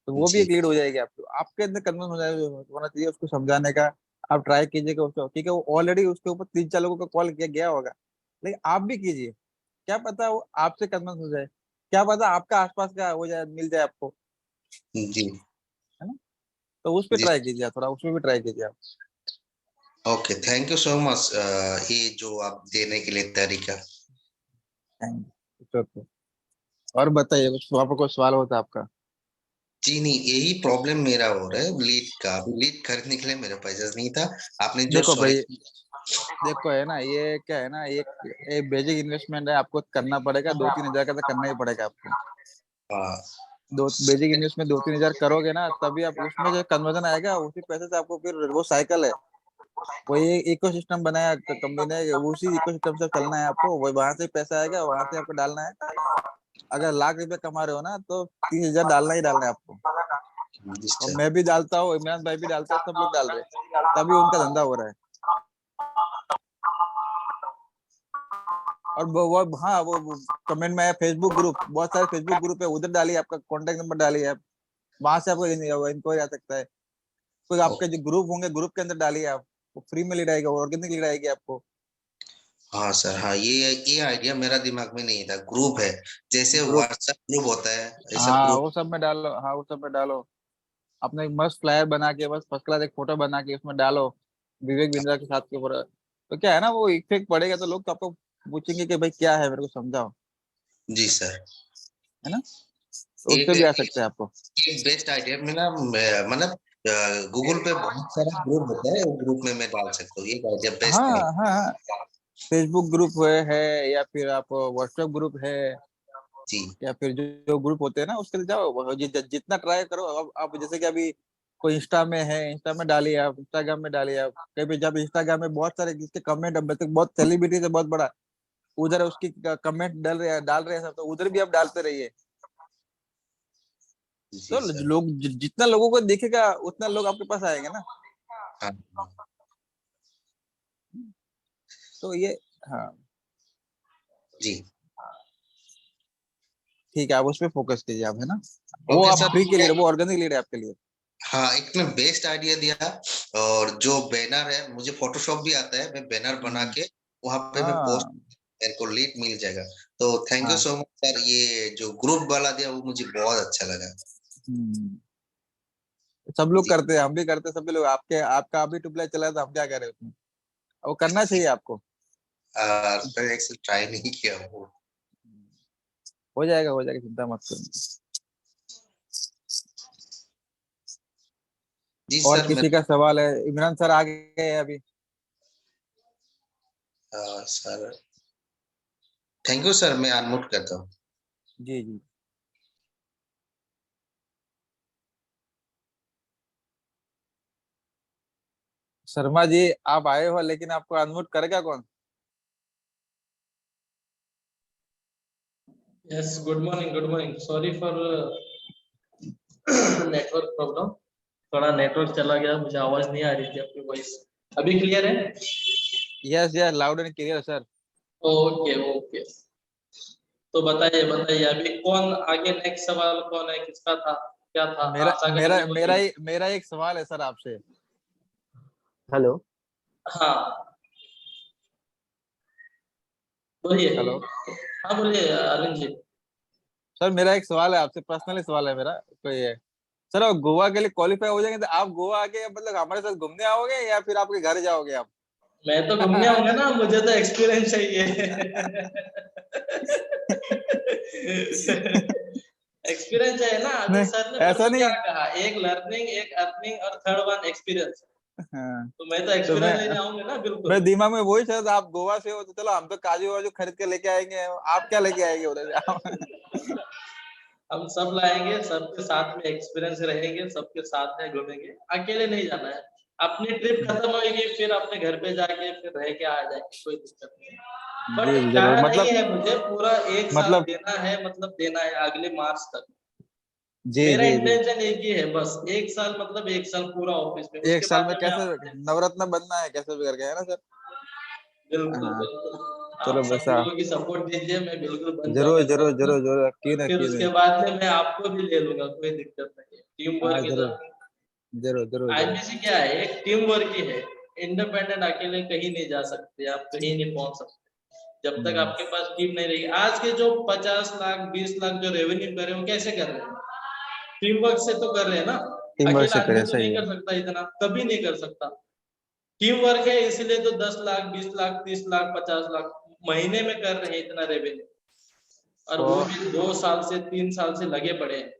तो वो भी जी एक लीड हो जाएगी आपको, आपके अंदर कन्विंस हो जाए होना चाहिए उसको समझाने का। आप ट्राई कीजिएगा उसको, ठीक है, वो ऑलरेडी उसके ऊपर 3-4 लोगों को कॉल किया गया होगा, लेकिन आप भी कीजिए। क्या पता वो आपसे कन्विंस हो जाए, क्या पता आपका आसपास का हो जाए, मिल जाए आपको, जी है ना। तो उस पर जी। ट्राई कीजिए आप, थोड़ा उसमें भी ट्राई कीजिए आप। Okay thank you so much, ये जो आप देने के लिए तरीका। Thank you. और बताइए, कुछ आपको कोई सवाल होता है आपका? जी नहीं, यही प्रॉब्लम मेरा हो रहा है लीड का। अभी लीड खरीदने के लिए मेरे पास नहीं था। आपने जो देखो भाई, सॉल्यूशन। देखो है ना, ये क्या है ना, एक बेसिक इन्वेस्टमेंट है, आपको करना पड़ेगा, 2-3 हजार का तो करना ही पड़ेगा आपको। हाँ दो बेसिक इन्वेस्टमेंट 2-3 हजार करोगे ना, तभी आप उसमें जो कन्वर्जन आएगा, उसी पैसे से आपको फिर वो साइकिल है, वो ये इकोसिस्टम बनाया कंपनी ने, उसी इकोसिस्टम से चलना है आपको, वो वहां से पैसा आएगा, वहां से आपको डालना है। अगर लाख रुपए कमा रहे हो ना, तो 30,000 डालना ही डालना है आपको। जी और सर। मैं भी डालता हूँ, इमरान भाई भी डालता है, सब लोग डाल रहे हैं, तभी उनका धंधा हो रहा है। और वो हाँ, वो कमेंट में आया फेसबुक ग्रुप, बहुत सारे फेसबुक ग्रुप है, उधर डालिए, आपका कॉन्टेक्ट नंबर डालिए आप, वहां से आपको इंक्वायरी आ सकता है। कोई आपके जो ग्रुप होंगे, ग्रुप के अंदर डालिए आप, वो फ्री में लीड आएगा, ऑर्गेनिक लीड आएगी आपको। हाँ सर। हाँ ये आइडिया मेरा दिमाग में नहीं था, ग्रुप है जैसे ग्रुप, व्हाट्सएप ग्रुप होता है ऐसा हाँ ग्रुप। वो सब में डालो, हाँ वो सब में डालो। अपने एक मस्त फ्लायर बना के, बस फर्स्ट क्लास एक फोटो बना के उसमें डालो, विवेक बिंद्रा के साथ के ऊपर। तो क्या है ना, वो इफेक्ट पड़ेगा, तो लोग तो आपको पूछेंगे कि भाई क्या है, मेरे को समझाओ, जी सर। है ना। तो एक उससे भी आ सकते हैं आपको। एक बेस्ट आइडिया में ना मतलब गूगल पे बहुत सारा ग्रुप होता है, वो ग्रुप में मैं डाल सकता हूँ, ये आइडिया बेस्ट हाँ है। हाँ हाँ, फेसबुक ग्रुप है, या फिर आप व्हाट्सएप ग्रुप है, जी या फिर जो ग्रुप होते हैं ना, उसके लिए जाओ, जितना ट्राई करो। अब आप जैसे कि अभी कोई इंस्टा में है, इंस्टा में डालिए आप, इंस्टाग्राम में डालिए आप, कहीं भी जब इंस्टाग्राम में बहुत सारे जिसके कमेंट अब तक बहुत सेलिब्रिटी से बहुत बड़ा, उधर उसकी कमेंट डाल रहे हैं सब, तो उधर भी आप डालते रहिए। जी तो सर। लोग जितना लोगों को देखेगा, उतना लोग आपके पास आएंगे ना। हाँ तो ये, हाँ, जी। ठीक है, आप उस पर फोकस कीजिए आप, है ना। वो ओके आप सर। फ्री के लिए, वो ऑर्गेनिक लीड है आपके लिए। हाँ एक ने बेस्ट आइडिया दिया। और जो बैनर है, मुझे फोटोशॉप भी आता है, मैं बैनर बना हम्म, के वहां पे मैं पोस्ट, हाँ मेरे को लीड मिल जाएगा। तो थैंक यू हाँ। सो मच सर, ये जो ग्रुप वाला दिया वो मुझे बहुत अच्छा लगा। हम्म, सब लोग जी। करते हैं, हम भी करते हैं, सभी लोग, आपका अभी ट्यूबलाइट चला है, तो हम क्या करें उसमें। वो करना चाहिए आपको। मैंने एक ट्राई नहीं किया वो। हो जाएगा, चिंता मत करो। जी और सर मैं। किसी का सवाल है? इमरान सर आ गए हैं अभी। सर थैंक यू सर, मैं अनम्यूट करता हूँ। जी जी। शर्मा जी आप आए हो, लेकिन आपको अनम्यूट करेगा कौन? Yes, good morning, good morning. Sorry for network problem, थोड़ा नेटवर्क चला गया, मुझे आवाज नहीं आ रही थी आपकी वॉइस। अभी क्लियर है? Yes yes, loud and clear sir. Okay okay. तो बताइए बताइए, अभी कौन आगे, नेक्स्ट सवाल कौन है, किसका था, क्या था? मेरा सागर मेरा जी मेरा बोलिए। मेरा एक सवाल है सर आपसे। हेलो। हाँ बोलिए। हेलो हाँ बोलिए अरविंद जी। सर, मेरा एक सवाल है आपसे, पर्सनली सवाल है मेरा, तो ये है, सर आप गोवा के लिए क्वालिफाई हो जाएंगे तो आप गोवा आके मतलब हमारे साथ घूमने आओगे या फिर आपके घर जाओगे आप? मैं तो घूमने आऊंगा ना, मुझे तो एक्सपीरियंस चाहिए। एक्सपीरियंस है ना, अभी नहीं, सर ने ऐसा परसों क्या नहीं। कहा, एक लर्निंग, एक अर्निंग और थर्ड वन एक्सपीरियंस। हाँ, तो मैं तो तो एक्सपीरियंस लेने आऊंगा ना, बिल्कुल। मैं दिमाग में वही चल, आप गोवा से हो तो चलो हम तो काजू वाजू खरीद के लेके आएंगे, आप क्या लेके आएंगे उधर से? हम सब लाएंगे, सबके साथ में एक्सपीरियंस रहेंगे, सबके साथ में घूमेंगे, अकेले नहीं जाना है। अपनी ट्रिप खत्म होगी फिर अपने घर पे जाके फिर रह के आ जाएंगे, कोई दिक्कत नहीं। जी बट जी क्या जरूर, नहीं मतलब है, मुझे पूरा एक साल मतलब देना है, मतलब देना है अगले मार्च तक। जी मेरा जी जी। इंटेंशन एक ही है, बस एक साल, मतलब एक साल पूरा ऑफिस में, एक उसके साल बाद में में मैं कैसे आपको नवरत्न बनना है, कैसे भी करके, है ना सर? बिल्कुल हाँ, बिल्कुल, आप चलो सब बस लोगों की सपोर्ट दीजिए, मैं बिल्कुल बन जरूर जाऊंगा जरूर नवरत्न। जरूर जरूर, क्यों ना फिर क्यों उसके नहीं। बाद में मैं आपको भी ले लूंगा, कोई दिक्कत नहीं है, टीम हाँ वर्क जरूर इधर। जरूर जरूर जरूर। आईबीसी क्या है, एक टीम वर्क ही है। इंडिपेंडेंट अकेले कहीं नहीं जा सकते, आप कहीं नहीं पहुंच सकते जब तक हम्म, आपके पास टीम नहीं रहेगी। आज के जो 50 लाख 20 लाख जो रेवेन्यू कर रहे हैं, वो कैसे कर रहे हैं? टीम वर्क से तो कर रहे हैं ना। टीम वर्क अकेला से आदमी करे, तो सही नहीं है। कर सकता इतना, कभी नहीं कर सकता। टीम वर्क है, इसलिए तो 10 लाख 20 लाख 30 लाख 50 लाख महीने में कर रहे हैं इतना रेवेन्यू। और वो तो भी 2 साल से 3 साल से लगे पड़े हैं।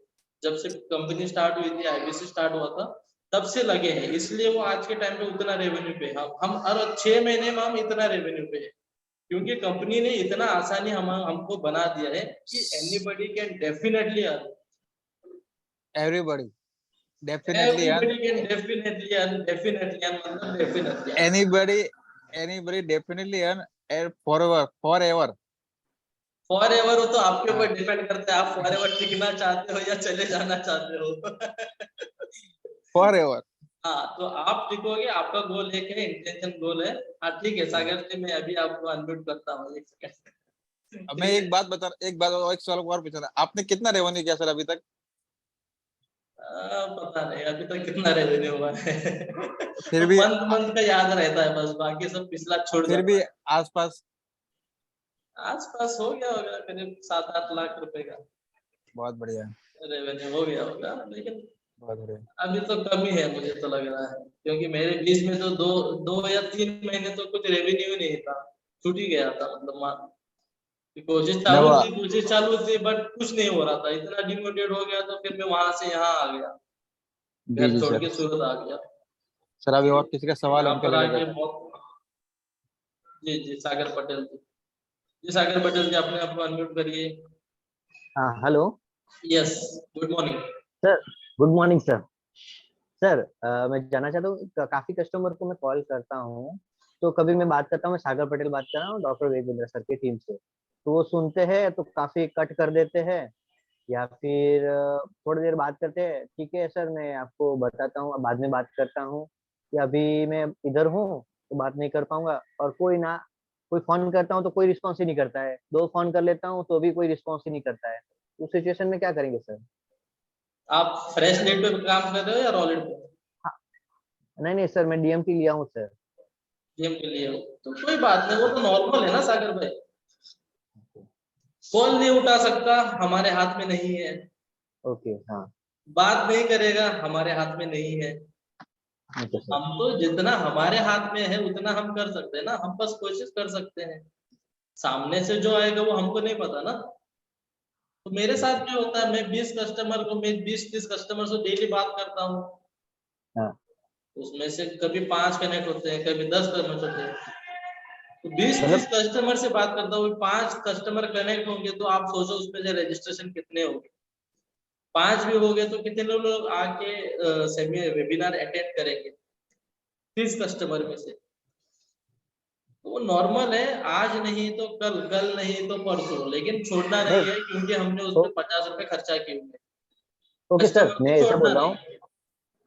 जब से कंपनी स्टार्ट हुई थी, आईबीसी स्टार्ट हुआ था, तब से लगे हैं, इसलिए वो आज के टाइम पे उतना रेवेन्यू पे है। हम हर 6 महीने में हम इतना रेवेन्यू पे है, क्योंकि कंपनी ने इतना आसानी हमको बना दिया है कि anybody can definitely earn. Everybody definitely everybody can definitely earn, definitely earn मतलब definitely earn. Anybody anybody definitely earn forever forever. Forever हो तो आपके हाँ, ऊपर डिपेंड करता है, आप फॉर एवर टिकना चाहते हो या चले जाना चाहते हो। फॉरएवर। हाँ, तो आप टिकोगे, आपका गोल एक है, इंटेंशन गोल है। हाँ ठीक है सागर जी, मैं अभी आपको अनम्यूट करता हूँ, एक सेकंड। अब मैं ठीक है। एक बात और, एक सवाल और पूछना, आपने कितना रेवेन्यू किया सर अभी तक? पता नहीं अभी तक कितना रेवेन्यू हुआ है। फिर वो भी मंथ मंथ का याद रहता है, बस बाकी सब पिछला छूट फिर जाता भी है। आसपास। आस पास हो गया होगा करीब 7-8 लाख रुपए का बहुत बढ़िया। रेवेन्यू हो गया होगा, लेकिन बहुत बढ़िया। अभी तो कम ही है, मुझे तो लग रहा है, क्योंकि मेरे बीच में तो दो 2 या 3 महीने तो कुछ रेवेन्यू ही नहीं था, छूट ही गया था, मतलब मान कि नवा। कोशिश चालू थी बट कुछ नहीं हो रहा था, इतना डिमोटिवेट हो गया, तो फिर मैं वहां से यहाँ आ गया, जी घर जी छोड़ सर। के सूरत आ गया। सर अभी और किसी का सवाल यहाँ उनके पर लिए लेकर आके था। जी जी सागर पटेल जी। जी सागर पटेल जी, अपने आप को अनम्यूट करिए। हाँ hello. Yes, good morning. Sir good morning sir. Sir मैं जानना चाहता हूँ, काफी कस्टमर को मैं कॉल करता हूँ, तो कभी मैं बात करता हूँ, मैं सागर पटेल बात कर रहा हूँ डॉक्टर वेदेंद्र सर की टीम से, तो वो सुनते हैं तो काफी कट कर देते हैं, या फिर थोड़ी देर बात करते हैं, ठीक है सर मैं आपको बताता हूँ, बाद में बात करता हूँ, या अभी मैं इधर हूँ तो बात नहीं कर पाऊंगा, और कोई फोन करता हूँ तो कोई रिस्पॉन्स ही नहीं करता है, 2 फोन कर लेता हूँ तो भी कोई रिस्पॉन्स ही नहीं करता है। उस सिचुएशन में क्या करेंगे सर? आप फ्रेश लीड पे काम कर रहे हो या रॉलिड पे? हाँ, नहीं नहीं सर, मैं डीएमटी लिया हूँ सर। गेम के लिए हो तो कोई बात नहीं, वो तो नॉर्मल है ना सागर भाई। कॉल नहीं उठा सकता, हमारे हाथ में नहीं है। ओके हाँ। बात नहीं करेगा, हमारे हाथ में नहीं है। Okay sir. हम तो जितना हमारे हाथ में है उतना हम कर सकते हैं ना, हम बस कोशिश कर सकते हैं। सामने से जो आएगा वो हमको नहीं पता ना। तो मेरे साथ भी होता है, मैं 20 30 कस्टमर से डेली बात करता हूँ। हाँ उसमें से कभी 5 कनेक्ट होते हैं, कभी 10 कनेक्ट होते हैं। तो 20 30 मतलब कस्टमर से बात करता हूँ, 5 कस्टमर कनेक्ट होंगे तो आप सोचो उसमें से रजिस्ट्रेशन कितने होंगे। 5 भी हो गए तो कितने लोग आके सेमी वेबिनार अटेंड करेंगे। 30 कस्टमर में से। तो वो नॉर्मल है, आज नहीं तो कल, कल नहीं तो परसों, लेकिन छोड़ना नहीं है क्योंकि हमने उसमें 50 रुपए खर्चा किए हुए। ओके सर, कस्टमर मैं को ऐसा छोड़ना बोल रहा नहीं हूँ। है।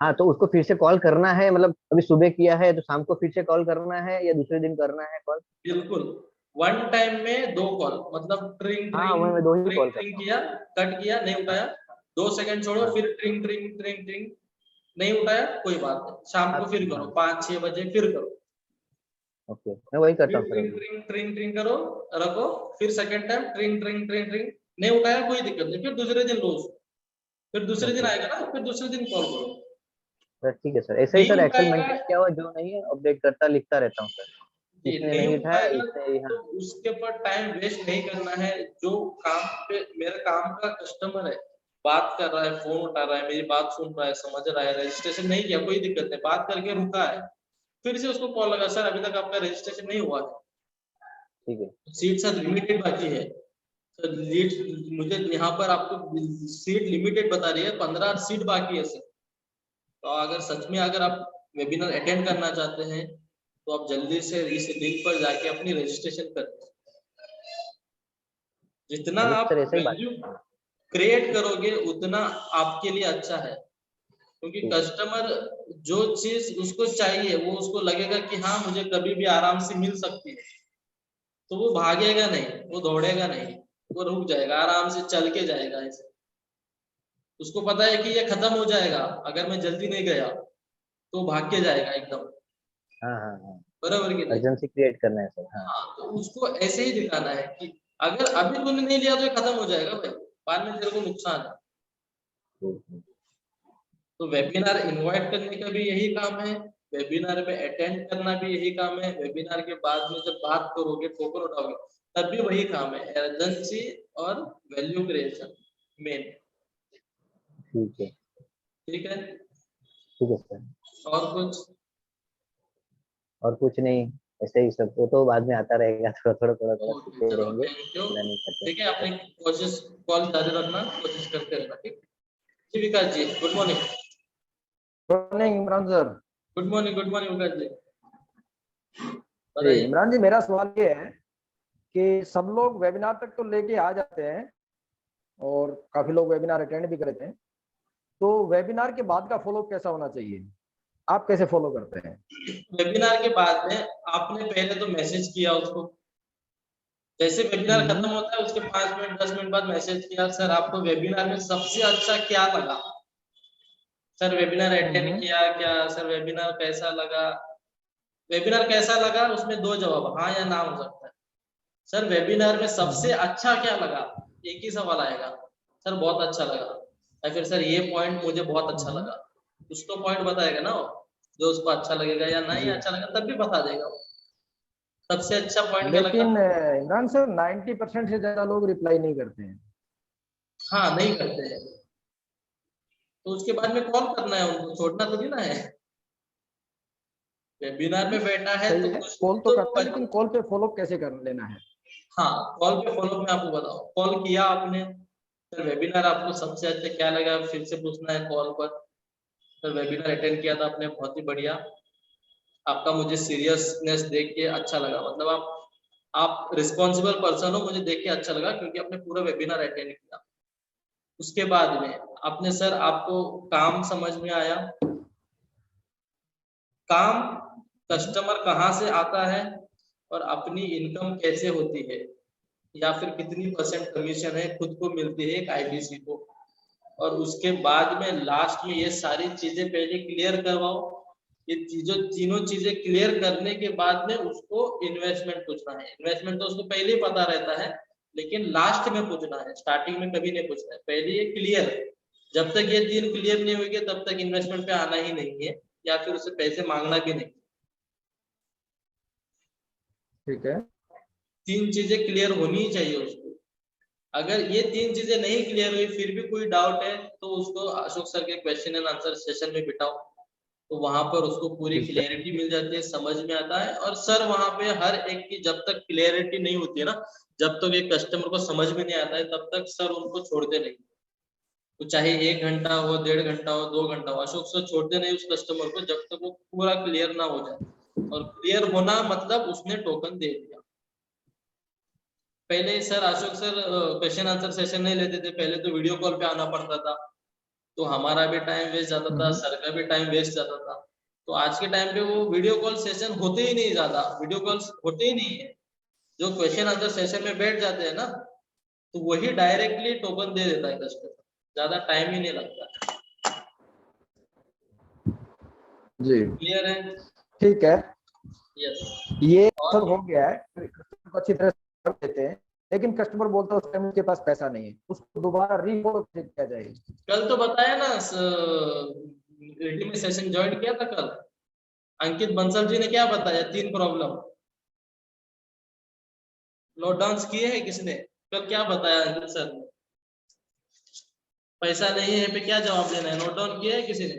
हाँ, तो उसको फिर से कॉल करना है, मतलब अभी सुबह किया है तो शाम को फिर से कॉल करना है या दूसरे दिन करना है कॉल? बिल्कुल, वन टाइम में 2 कॉल, मतलब ट्रिंग हाँ, ट्रिंग मैं 2 ही ट्रिंग कॉल ट्रिंग करता हूँ। किया, कट किया, नहीं उठाया, 2 सेकंड छोड़ो, हाँ, फिर ट्रिंग ट्रिंग ट्रिंग ट्रिंग, नहीं उठाया, कोई बात नहीं, शाम को फिर करो, हाँ, 5-6 बजे फिर करो, ओके, मैं वही करता फिर हूँ सर ट्रिंग अभी। ट्रिंग ट्रिंग ट्रिंग करो, रखो, फिर सेकंड टाइम ट्रिंग ट्रिंग ट्रिंग ट्रिंग, नहीं उठाया, कोई दिक्कत नहीं, फिर दूसरे दिन लो उसको, फिर दूसरे दिन ओके आएगा ना, फिर दूसरे दिन कॉल करो। सर, ठीक है सर, ऐसे ही नहीं सर एक्सेल उठाएगा, मेंटेन किया हुआ, जो नहीं है अपडेट करता लिखता रहता हूँ सर। ये इसने नहीं नहीं उठाया, उठाएगा इसने, तो हाँ। उसके ऊपर टाइम वेस्ट नहीं करना है। जो काम पे मेरा काम का कस्टमर है, बात कर रहा है, फोन उठा रहा है, मेरी बात सुन रहा है, समझ रहा है, रजिस्ट्रेशन नहीं किया, कोई दिक्कत नहीं, बात करके रुका है, फिर से उसको कॉल लगा, सर अभी तक आपका रजिस्ट्रेशन नहीं हुआ है, ठीक है। सीट सर लिमिटेड बाकी है, सर लीड मुझे यहाँ पर आपको सीट लिमिटेड बता रही है, 15 सीट बाकी है सर। तो अगर सच में अगर आप वेबिनार अटेंड करना चाहते हैं तो आप जल्दी से इस लिंक पर जाके अपनी रजिस्ट्रेशन कर, जितना अभी आप सर ऐसा ही बात वैल्यू करता हूँ। क्रिएट करोगे उतना आपके लिए अच्छा है, क्योंकि ठीक है। कस्टमर जो चीज उसको चाहिए वो उसको लगेगा कि हाँ मुझे कभी भी आराम से मिल सकती है, तो वो भागेगा नहीं, वो दौड़ेगा नहीं, वो रुक जाएगा, आराम से चल के जाएगा ऐसे। उसको पता है कि ये खत्म हो जाएगा, अगर मैं जल्दी नहीं गया तो भाग के जाएगा एकदम, हाँ, हाँ, हाँ, बराबर की नहीं। अर्जेंसी क्रिएट करना है सर, हाँ। हाँ, तो उसको ऐसे ही दिखाना है कि अगर अभी तूने नहीं लिया तो ये खत्म हो जाएगा भाई, बाद में तेरे को नुकसान है। हम्म। तो वेबिनार इनवाइट करने का भी यही काम है, वेबिनार में अटेंड करना भी यही काम है, वेबिनार के बाद में जब बात करोगे, टोकन उठाओगे, तब भी वही काम है, अर्जेंसी और वैल्यू क्रिएशन मेन। ठीक है, ठीक है, ठीक है सर। और कुछ? और कुछ नहीं, ऐसे ही सब, वो तो बाद में आता रहेगा, थोड़ा थोड़ा थोड़ा थोड़ा ओके, सीखते चलो रहेंगे, थैंक यू। लर्निंग करते ठीक है, रहेंगे अपनी सर। कोशिश, कॉल जारी रखना, कोशिश करते रहना, ठीक। जी Vikas ji, good morning. Good morning Imran sir. Good morning, good morning Vikas ji, जी बताइए। इमरान जी, मेरा सवाल ये है कि सब लोग वेबिनार तक तो लेके आ जाते हैं और काफी लोग वेबिनार अटेंड भी करते हैं, तो वेबिनार के बाद का फॉलोअप कैसा होना चाहिए? आप कैसे फॉलो करते हैं? वेबिनार के बाद में आपने पहले तो मैसेज किया उसको, जैसे वेबिनार खत्म होता है उसके 5 मिनट 10 मिनट बाद मैसेज किया, सर आपको वेबिनार में सबसे अच्छा क्या लगा, सर वेबिनार अटेंड किया क्या, सर वेबिनार कैसा लगा। वेबिनार कैसा लगा उसमें 2 जवाब, हाँ या ना हो सकता है। सर वेबिनार में सबसे अच्छा क्या लगा, एक ही सवाल आएगा, सर बहुत अच्छा लगा, या फिर सर ये पॉइंट मुझे बहुत अच्छा लगा। कुछ तो पॉइंट बताएगा ना वो, जो उसको अच्छा लगेगा या नहीं जी, अच्छा लगा तब भी बता देगा वो। सबसे अच्छा पॉइंट क्या लगा? लेकिन इमरान सर 90% से ज्यादा लोग रिप्लाई नहीं करते हैं। हाँ, नहीं करते हैं, तो उसके बाद में कॉल करना है उनको, छोड़ना तो नहीं ना है। वेबिनार में बैठा है सही तो है, कुछ कॉल तो तो करते हैं, लेकिन कॉल पे फॉलो कैसे कर लेना है? हाँ, कॉल पे फॉलो मैं आपको बताऊं, कॉल किया आपने, सर वेबिनार आपको सबसे अच्छा क्या लगा, फिर से पूछना है कॉल पर, सर वेबिनार अटेंड किया था आपने, बहुत ही बढ़िया, आपका मुझे सीरियसनेस देख के अच्छा लगा, मतलब आप रिस्पॉन्सिबल पर्सन हो, मुझे देख के अच्छा लगा क्योंकि आपने पूरा वेबिनार अटेंड किया। उसके बाद में आपने, सर आपको काम समझ में आया, काम कस्टमर कहाँ से आता है और अपनी इनकम कैसे होती है, या फिर कितनी % कमीशन है खुद को मिलती है एक आईबीसी को, और उसके बाद में लास्ट में ये सारी चीजें पहले क्लियर करवाओ। ये चीजों तीनों चीजें क्लियर करने के बाद में उसको इन्वेस्टमेंट पूछना है, इन्वेस्टमेंट तो उसको पहले ही पता रहता है, लेकिन लास्ट में पूछना है, स्टार्टिंग में कभी नहीं पूछना है, पहले ये क्लियर। जब तक ये 3 क्लियर नहीं होंगे तब तक इन्वेस्टमेंट पे आना ही नहीं है, या फिर उससे पैसे मांगना भी नहीं। ठीक है। 3 चीजें क्लियर होनी ही चाहिए उसको। अगर ये 3 चीजें नहीं क्लियर हुई फिर भी कोई डाउट है तो उसको अशोक सर के क्वेश्चन एंड आंसर सेशन में बिठाओ, तो वहां पर उसको पूरी ठीक है। क्लियरिटी मिल जाती है, समझ में आता है। और सर वहां पे हर एक की जब तक क्लियरिटी नहीं होती है ना, जब तक एक कस्टमर को समझ में नहीं आता है तब तक सर उनको छोड़ते नहीं, तो चाहे 1 घंटा हो, 1.5 घंटा हो, 2 घंटा हो, अशोक सर छोड़ते नहीं उस कस्टमर को जब तक वो पूरा क्लियर ना हो जाए। और क्लियर होना मतलब उसने टोकन दे दिया। पहले sir Ashok sir question answer session नहीं लेते थे, पहले तो वीडियो कॉल पे आना पड़ता था, तो हमारा भी टाइम वेस्ट जाता था, सर का भी टाइम वेस्ट जाता था। तो आज के टाइम पे वो वीडियो कॉल सेशन होते ही नहीं, ज्यादा वीडियो कॉल्स होते ही नहीं है। जो क्वेश्चन आंसर सेशन में बैठ जाते हैं ना, तो वही डायरेक्टली टोकन दे देता है कस्टमर, ज्यादा टाइम ही नहीं लगता। जी क्लियर है? ठीक है, यस। ये और सब हो गया है, कस्टमर को अच्छी तरह से देते हैं, लेकिन कस्टमर बोलता है उस टाइम उसके पास पैसा नहीं है, उसको दोबारा रीफॉलो किया जाएगा। कल तो बताया ना, में सेशन ज्वाइन किया था कल, अंकित बंसल जी ने क्या बताया, 3 प्रॉब्लम नोट डाउन किए हैं किसने? कल क्या बताया अंकित सर ने? पैसा नहीं है पे क्या जवाब देना है, नोट डाउन किया है किसी ने?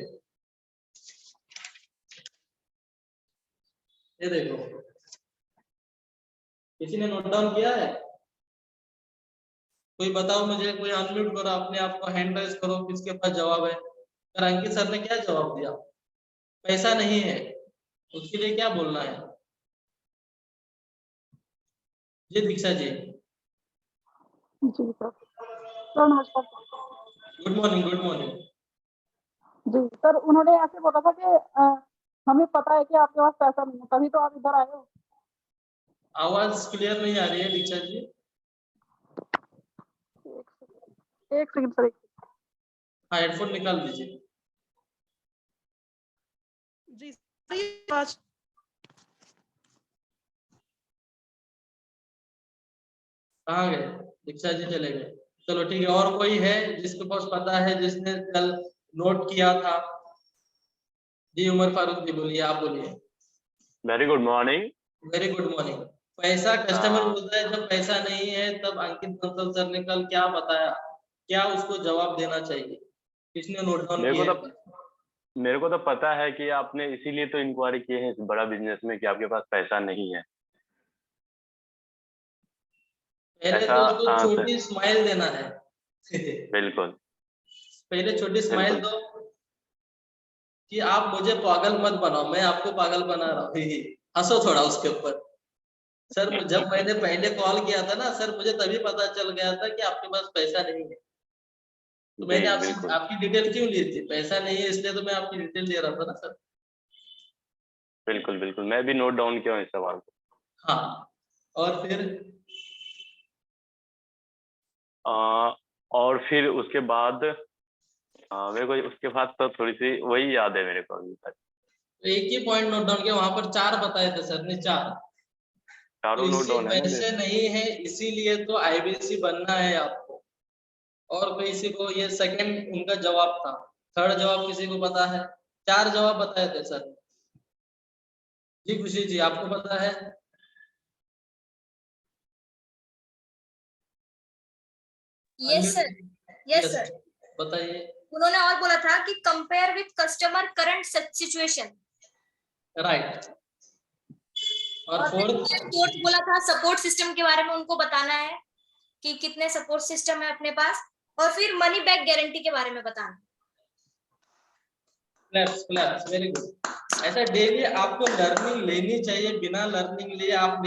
ये देखो, किसी ने नोट डाउन किया है? कोई बताओ मुझे, कोई अनम्यूट करो अपने आप को, हैंड रेज करो, किसके पास जवाब है। सर अंकित सर ने क्या जवाब दिया? पैसा नहीं है, उसके लिए क्या बोलना है? जी दीक्षा जी। जी सर। सर नमस्कार sir. Good morning, good morning. जी सर, उन्होंने ऐसे बोला था कि हमें पता है कि आपके पास पैसा नहीं है, तभी तो आप इधर आए हो। आवाज क्लियर नहीं आ रही है दीक्षा जी। एक सेकंड सर, हाँ, हेडफोन निकाल दीजिए। जी सही बात। कहाँ गए? दीक्षा जी चले गए। चलो ठीक है, और कोई है जिसके पास पता है, जिसने कल नोट किया था? जी उमर फारूक जी बोलिए, आप बोलिए। Very good morning. Very good morning. पैसा कस्टमर बोलता है, जब पैसा नहीं है तब अंकित बंसल सर ने कल क्या बताया, क्या उसको जवाब देना चाहिए? किसने नोट डाउन किया? मेरे को तो पता है कि आपने इसीलिए तो इंक्वायरी की है इस बड़ा बिजनेस में कि आपके पास पैसा नहीं है। पहले तो उसको छोटी स्माइल देना है। बिल्कुल। पहले छोटी स्माइल दो कि आप मुझे पागल मत बनाओ, मैं आपको पागल बना रहा हूँ, हंसो थोड़ा उसके ऊपर। सर जब मैंने पहले कॉल किया था ना सर, मुझे तभी पता चल गया था कि आपके पास पैसा नहीं है। तो मैंने आपसे आपकी डिटेल क्यों ली थी? पैसा नहीं है इसलिए तो मैं आपकी डिटेल दे रहा था ना सर। बिल्कुल बिल्कुल, मैं भी नोट डाउन किया हूँ इस सवाल को। हाँ, और फिर और फिर उसके बाद मेरे को उसके बाद तो थोड़ी सी वही याद है मेरे को अभी तक। तो एक ही पॉइंट नोट डाउन किया, वहां पर 4 बताए थे सर ने, 4। चारों नोट डाउन है पैसे नहीं है इसीलिए तो आईबीसी बनना है आपको। और किसी को ये सेकंड उनका जवाब था, थर्ड जवाब किसी को पता है? 4 जवाब बताए थे सर। जी खुशी जी, आपको पता है? Yes sir, yes sir. बताइए। उन्होंने और बोला था कि compare with customer current situation. Right. और फोर्थ बोला था सपोर्ट सिस्टम के बारे में उनको बताना है कि कितने सपोर्ट सिस्टम है अपने पास, और फिर मनी बैक गारंटी के बारे में बताना। Claps claps, very good. ऐसा डेली आपको लर्निंग लेनी चाहिए, बिना लर्निंग लिए आप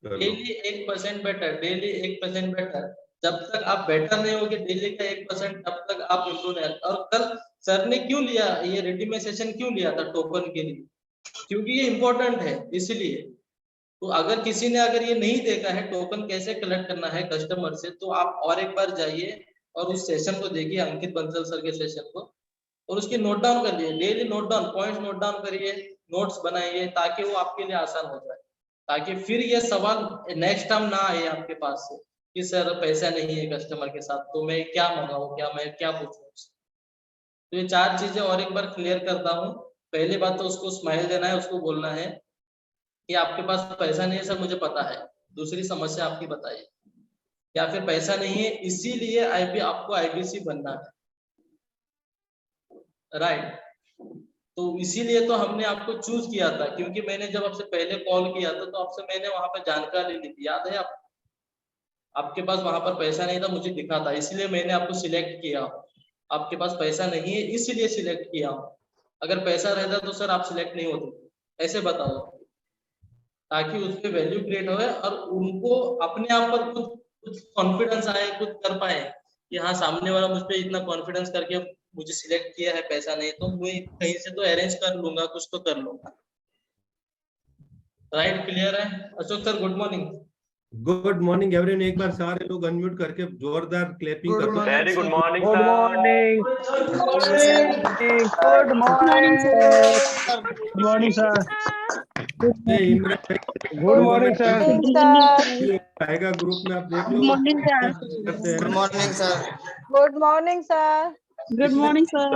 डेली 1% बेटर, डेली 1% बेटर। जब तक आप बेटर नहीं होगे डेली का 1%, तब तक आप इम्प्रूव नहीं। और कल सर ने क्यों लिया ये रेडी में सेशन, क्यों लिया था टोकन के लिए? क्योंकि ये इम्पोर्टेंट है इसलिए। तो अगर किसी ने अगर ये नहीं देखा है टोकन कैसे कलेक्ट करना है कस्टमर से, तो आप और एक बार जाइए और उस सेशन को देखिए, अंकित बंसल सर के सेशन को, और उसकी नोट डाउन करिए, daily note down, points note down करिए, नोट्स बनाइए, ताकि वो आपके लिए आसान हो जाए, ताकि फिर ये सवाल नेक्स्ट टाइम ना आए आपके पास से कि सर पैसा नहीं है कस्टमर के साथ, तो मैं क्या मंगाऊं, क्या मैं क्या पूछूं। तो ये 4 चीजें और एक बार क्लियर करता हूँ। पहली बात तो उसको स्माइल देना है, उसको बोलना है कि आपके पास पैसा नहीं है सर, मुझे पता है। दूसरी समस्या आपकी बताइए, या फिर पैसा नहीं है इसीलिए आपको आईबीसी बनना है, राइट? तो इसीलिए तो हमने आपको चूज किया था, क्योंकि मैंने जब आपसे पहले कॉल किया था तो आपसे मैंने वहां पे जानकारी ली थी, याद है आपको? आपके पास वहां पर पैसा नहीं था, मुझे दिखा था, इसलिए मैंने आपको सिलेक्ट किया। आपके पास पैसा नहीं है इसलिए सिलेक्ट किया। अगर पैसा रहता तो सर आप सिलेक्ट नहीं होते, ऐसे बताओ, ताकि उस पर वैल्यू क्रिएट होए और उनको अपने आप पर कुछ कॉन्फिडेंस आए, कुछ कर पाए कि हाँ सामने वाला मुझ पे इतना कॉन्फिडेंस करके मुझे सिलेक्ट किया है, पैसा नहीं तो मैं कहीं से तो अरेंज कर लूंगा, कुछ तो कर लूंगा। राइट, क्लियर है? Ashok sir good morning. Good morning everyone. एक बार सारे लोग अनम्यूट करके जोरदार क्लैपिंग कर दो। Very good morning good morning. Good morning sir. Good morning sir. Imran good morning sir. आएगा ग्रुप में, आप देख लो। Good morning sir. Good morning sir. Good morning sir.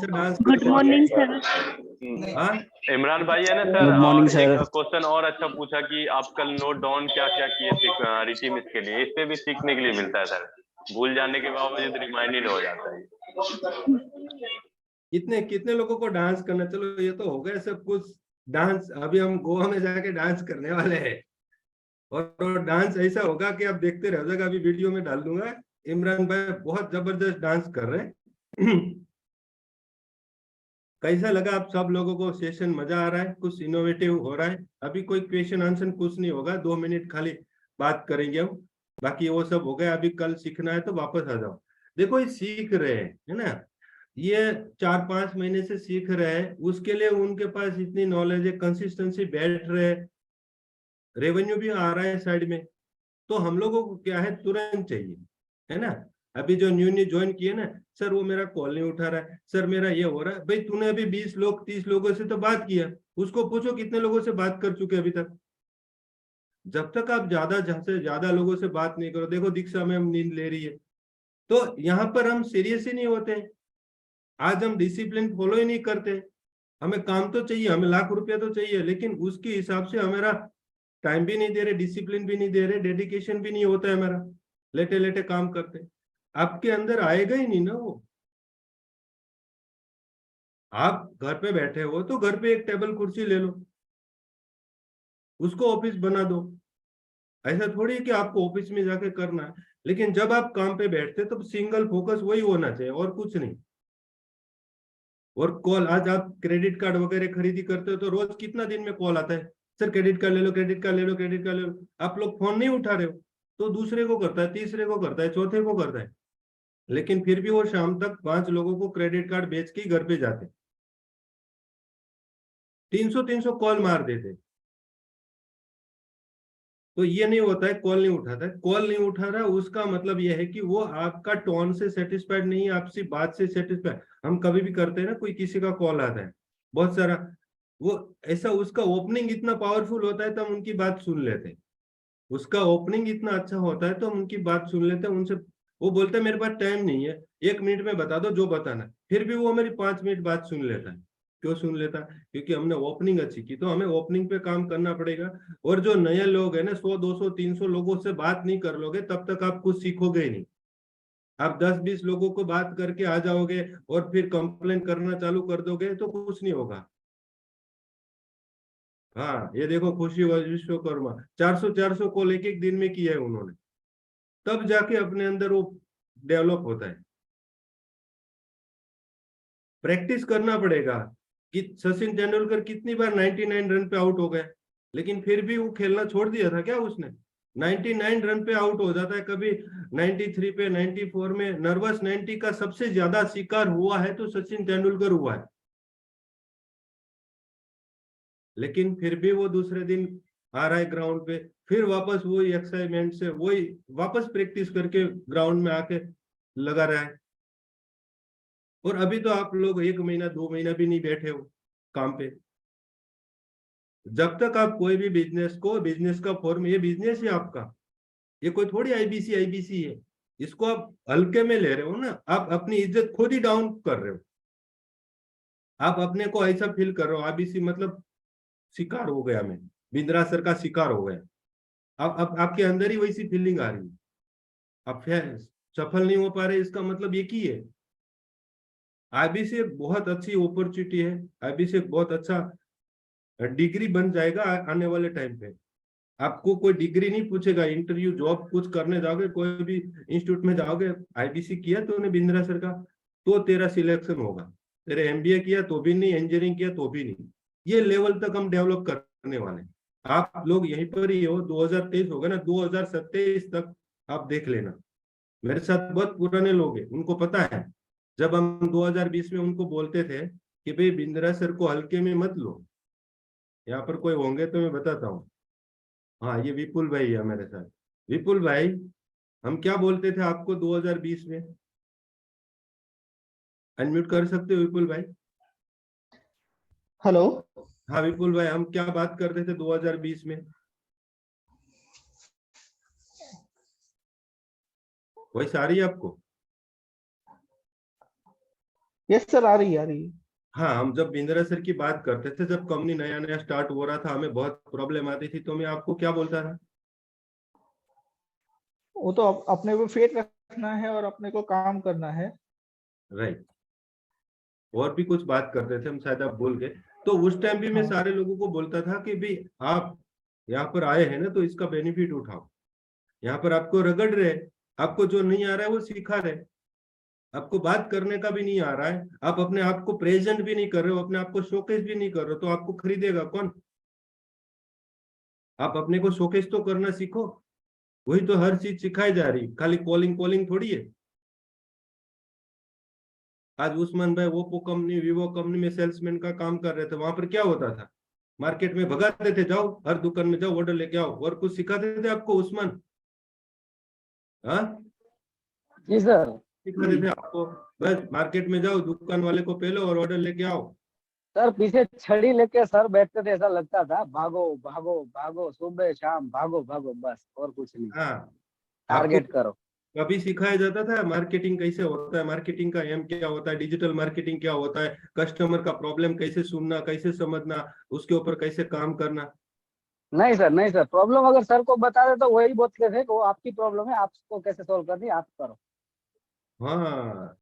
Dance good morning sir. हाँ इमरान भाई है ना सर, Good morning, sir. एक क्वेश्चन और अच्छा पूछा कि आप कल नोट डाउन क्या क्या किए रिटी मिस के लिए। इससे भी सीखने के लिए मिलता है सर, भूल जाने के बावजूद रिमाइंड हो जाता है। कितने कितने लोगों को डांस करना, चलो ये तो हो गया सब कुछ। डांस अभी हम गोवा में जाके डांस करने वाले हैं, और डांस ऐसा होगा कि आप देखते रह जाएगा। अभी वीडियो में डाल दूंगा। इमरान भाई बहुत जबरदस्त डांस कर रहे हैं। कैसा लगा आप सब लोगों को सेशन? मजा आ रहा है? कुछ इनोवेटिव हो रहा है? अभी कोई क्वेश्चन आंसर कुछ नहीं होगा, 2 मिनट खाली बात करेंगे हम, बाकी वो सब हो गया। अभी कल सीखना है तो वापस आ जाओ। देखो ये सीख रहे हैं, है ना, ये 4-5 महीने से सीख रहे हैं, उसके लिए उनके पास इतनी नॉलेज है, कंसिस्टेंसी बैठ रहे, रेवेन्यू भी आ रहा है साइड में। तो हम लोगों को क्या है, तुरंत चाहिए, है ना। अभी जो न्यू ज्वाइन किए ना, सर वो मेरा कॉल नहीं उठा रहा है, सर मेरा ये हो रहा है। भाई तूने अभी 20 लोग 30 लोगों से तो बात किया, उसको पूछो कितने लोगों से बात कर चुके अभी तक। जब तक आप ज्यादा लोगों से बात नहीं करो, देखो दीक्षा में हम नींद ले रही है, तो यहाँ पर हम सीरियस ही नहीं होते। आज हम डिसिप्लिन फॉलो ही नहीं करते। हमें काम तो चाहिए, हमें लाख रुपया तो चाहिए, लेकिन उसके हिसाब से हमारा टाइम भी नहीं दे रहे, डिसिप्लिन भी नहीं दे रहे, डेडिकेशन भी नहीं होता है हमारा, लेटे लेटे काम करते। आपके अंदर आएगा ही नहीं ना वो। आप घर पे बैठे हो तो घर पे एक टेबल कुर्सी ले लो, उसको ऑफिस बना दो। ऐसा थोड़ी है कि आपको ऑफिस में जाके करना है, लेकिन जब आप काम पे बैठते तो सिंगल फोकस वही होना चाहिए और कुछ नहीं। और कॉल, आज आप क्रेडिट कार्ड वगैरह खरीदी करते हो तो रोज कितना दिन में कॉल आता है, सर क्रेडिट कार्ड ले लो, क्रेडिट कार्ड ले लो, क्रेडिट कार्ड ले लो। आप लोग फोन नहीं उठा रहे हो तो दूसरे को करता है, तीसरे को करता है, चौथे को करता है, लेकिन फिर भी वो शाम तक 5 लोगों को क्रेडिट कार्ड बेच के घर पे जाते, 300 कॉल मार देते। तो ये नहीं होता है कॉल नहीं उठाता है। कॉल नहीं उठा रहा उसका मतलब ये है कि वो आपका टोन से सेटिस्फाइड नहीं है, आपसी बात से सेटिस्फाइड। हम कभी भी करते हैं ना, कोई किसी का कॉल आता है बहुत सारा, वो ऐसा उसका ओपनिंग इतना पावरफुल होता है तो हम उनकी बात सुन लेते हैं। उसका ओपनिंग इतना अच्छा होता है तो हम उनकी बात सुन लेते हैं। उनसे वो बोलते हैं मेरे पास टाइम नहीं है, 1 मिनट में बता दो जो बताना है, फिर भी वो मेरी 5 मिनट बात सुन लेता है। क्यों सुन लेता? क्योंकि हमने ओपनिंग अच्छी की। तो हमें ओपनिंग पे काम करना पड़ेगा। और जो नए लोग हैं ना, 100 200 300 लोगों से बात नहीं कर लोगे तब तक आप कुछ सीखोगे ही नहीं। आप 10-20 लोगों को बात करके आ जाओगे और फिर कंप्लेन करना चालू कर दोगे तो कुछ नहीं होगा। हाँ ये देखो खुशी विश्वकर्मा 400 कॉल एक दिन में किया है उन्होंने, तब जाके अपने अंदर वो डेवलप होता है। प्रैक्टिस करना पड़ेगा। कि सचिन तेंदुलकर कितनी बार 99 रन पे आउट हो गए, लेकिन फिर भी वो खेलना छोड़ दिया था क्या उसने? 99 रन पे आउट हो जाता है, कभी 93 पे, 94 में। नर्वस 90 का सबसे ज्यादा शिकार हुआ है तो सचिन तेंदुलकर हुआ है, लेकिन फिर भी वो दूसरे दिन आ रहा है ग्राउंड पे, फिर वापस वही एक्साइटमेंट से वही वापस प्रैक्टिस करके ग्राउंड में आके लगा रहा है। और अभी तो आप लोग 1 महीना 2 महीना भी नहीं बैठे हो काम पे। जब तक आप कोई भी बिजनेस का फॉर्म, ये बिजनेस है आपका, ये कोई थोड़ी आईबीसी है, इसको आप हल्के में ले रहे हो ना। आप अपनी इज्जत खुद ही डाउन कर रहे हो। आप अपने को ऐसा फील कर रहे हो आईबीसी मतलब शिकार हो गया, मैं बिंद्रा सर का शिकार हो गया। अब आपके अंदर ही वैसी फीलिंग आ रही है, आप सफल नहीं हो पा रहे, इसका मतलब ये की है। आईबीसी एक बहुत अच्छी अपॉर्चुनिटी है, आईबीसी एक बहुत अच्छा डिग्री बन जाएगा आने वाले टाइम पे। आपको कोई डिग्री नहीं पूछेगा। इंटरव्यू जॉब कुछ करने जाओगे, कोई भी इंस्टीट्यूट में जाओगे, आईबीसी किया तूने बिंद्रा सर का, तो तेरा सिलेक्शन होगा। तेरे एमबीए किया तो भी नहीं, इंजीनियरिंग किया तो भी नहीं। ये लेवल तक हम डेवलप करने वाले हैं। आप लोग यहीं पर ही हो, 2023 होगा ना, 2027 तक आप देख लेना। मेरे साथ बहुत पुराने लोग हैं, उनको पता है। जब हम 2020 में उनको बोलते थे कि भाई बिंद्रा सर को हल्के में मत लो, यहाँ पर कोई होंगे तो मैं बताता हूँ। हाँ, ये विपुल भाई है मेरे साथ। विपुल भाई, हम क्या बोलते थे आपको 2020 में? अनम्यूट कर सकते हो विपुल भाई? हेलो। हाँ विपुल भाई, हम क्या बात करते थे 2020 में? वॉइस आ रही है आपको? यस सर, आ रही है। हाँ, हम जब बिंद्रा सर की बात करते थे, जब कंपनी नया नया स्टार्ट हो रहा था, हमें बहुत प्रॉब्लम आती थी, तो मैं आपको क्या बोलता था? वो तो अपने को फेथ रखना है और अपने को काम करना है। राइट। और भी कुछ बात करते थे हम, शायद आप भूल गए। तो उस टाइम भी मैं सारे लोगों को बोलता था कि भाई आप यहाँ पर आए हैं ना, तो इसका बेनिफिट उठाओ। यहाँ पर आपको रगड़ रहे, आपको जो नहीं आ रहा है वो सिखा रहे, आपको बात करने का भी नहीं आ रहा है, आप अपने आप को प्रेजेंट भी नहीं कर रहे हो, अपने आप को शोकेस भी नहीं कर रहे हो, तो आपको खरीदेगा कौन? आप अपने को शोकेस तो करना सीखो। वही तो हर चीज सिखाई जा रही, खाली कॉलिंग थोड़ी है। आज उस्मान भाई ओप्पो कंपनी, वीवो कंपनी में सेल्समैन का काम कर रहे थे। वहां पर क्या होता था? मार्केट में भगाते थे, जाओ हर दुकान में जाओ, ऑर्डर लेके आओ। और कुछ सिखाते थे आपको उस्मान? हाँ जी सर। सिखाते थे आपको? बस मार्केट में जाओ, दुकान वाले को पहले और ऑर्डर लेके आओ। सर पीछे छड़ी लेके सर बैठते थे, ऐसा लगता था भागो भागो भागो, सुबह शाम भागो भागो, बस और कुछ नहीं। हाँ, टारगेट करो। कभी सिखाया जाता था मार्केटिंग कैसे होता है, मार्केटिंग का एम क्या होता है, डिजिटल मार्केटिंग क्या होता है, कस्टमर का प्रॉब्लम कैसे सुनना, कैसे समझना, उसके ऊपर कैसे काम करना? नहीं सर, नहीं सर, प्रॉब्लम अगर सर को बता दे तो वही बोलते थे कि वो आपकी प्रॉब्लम है, आपको कैसे सॉल्व करनी है आप करो। हाँ,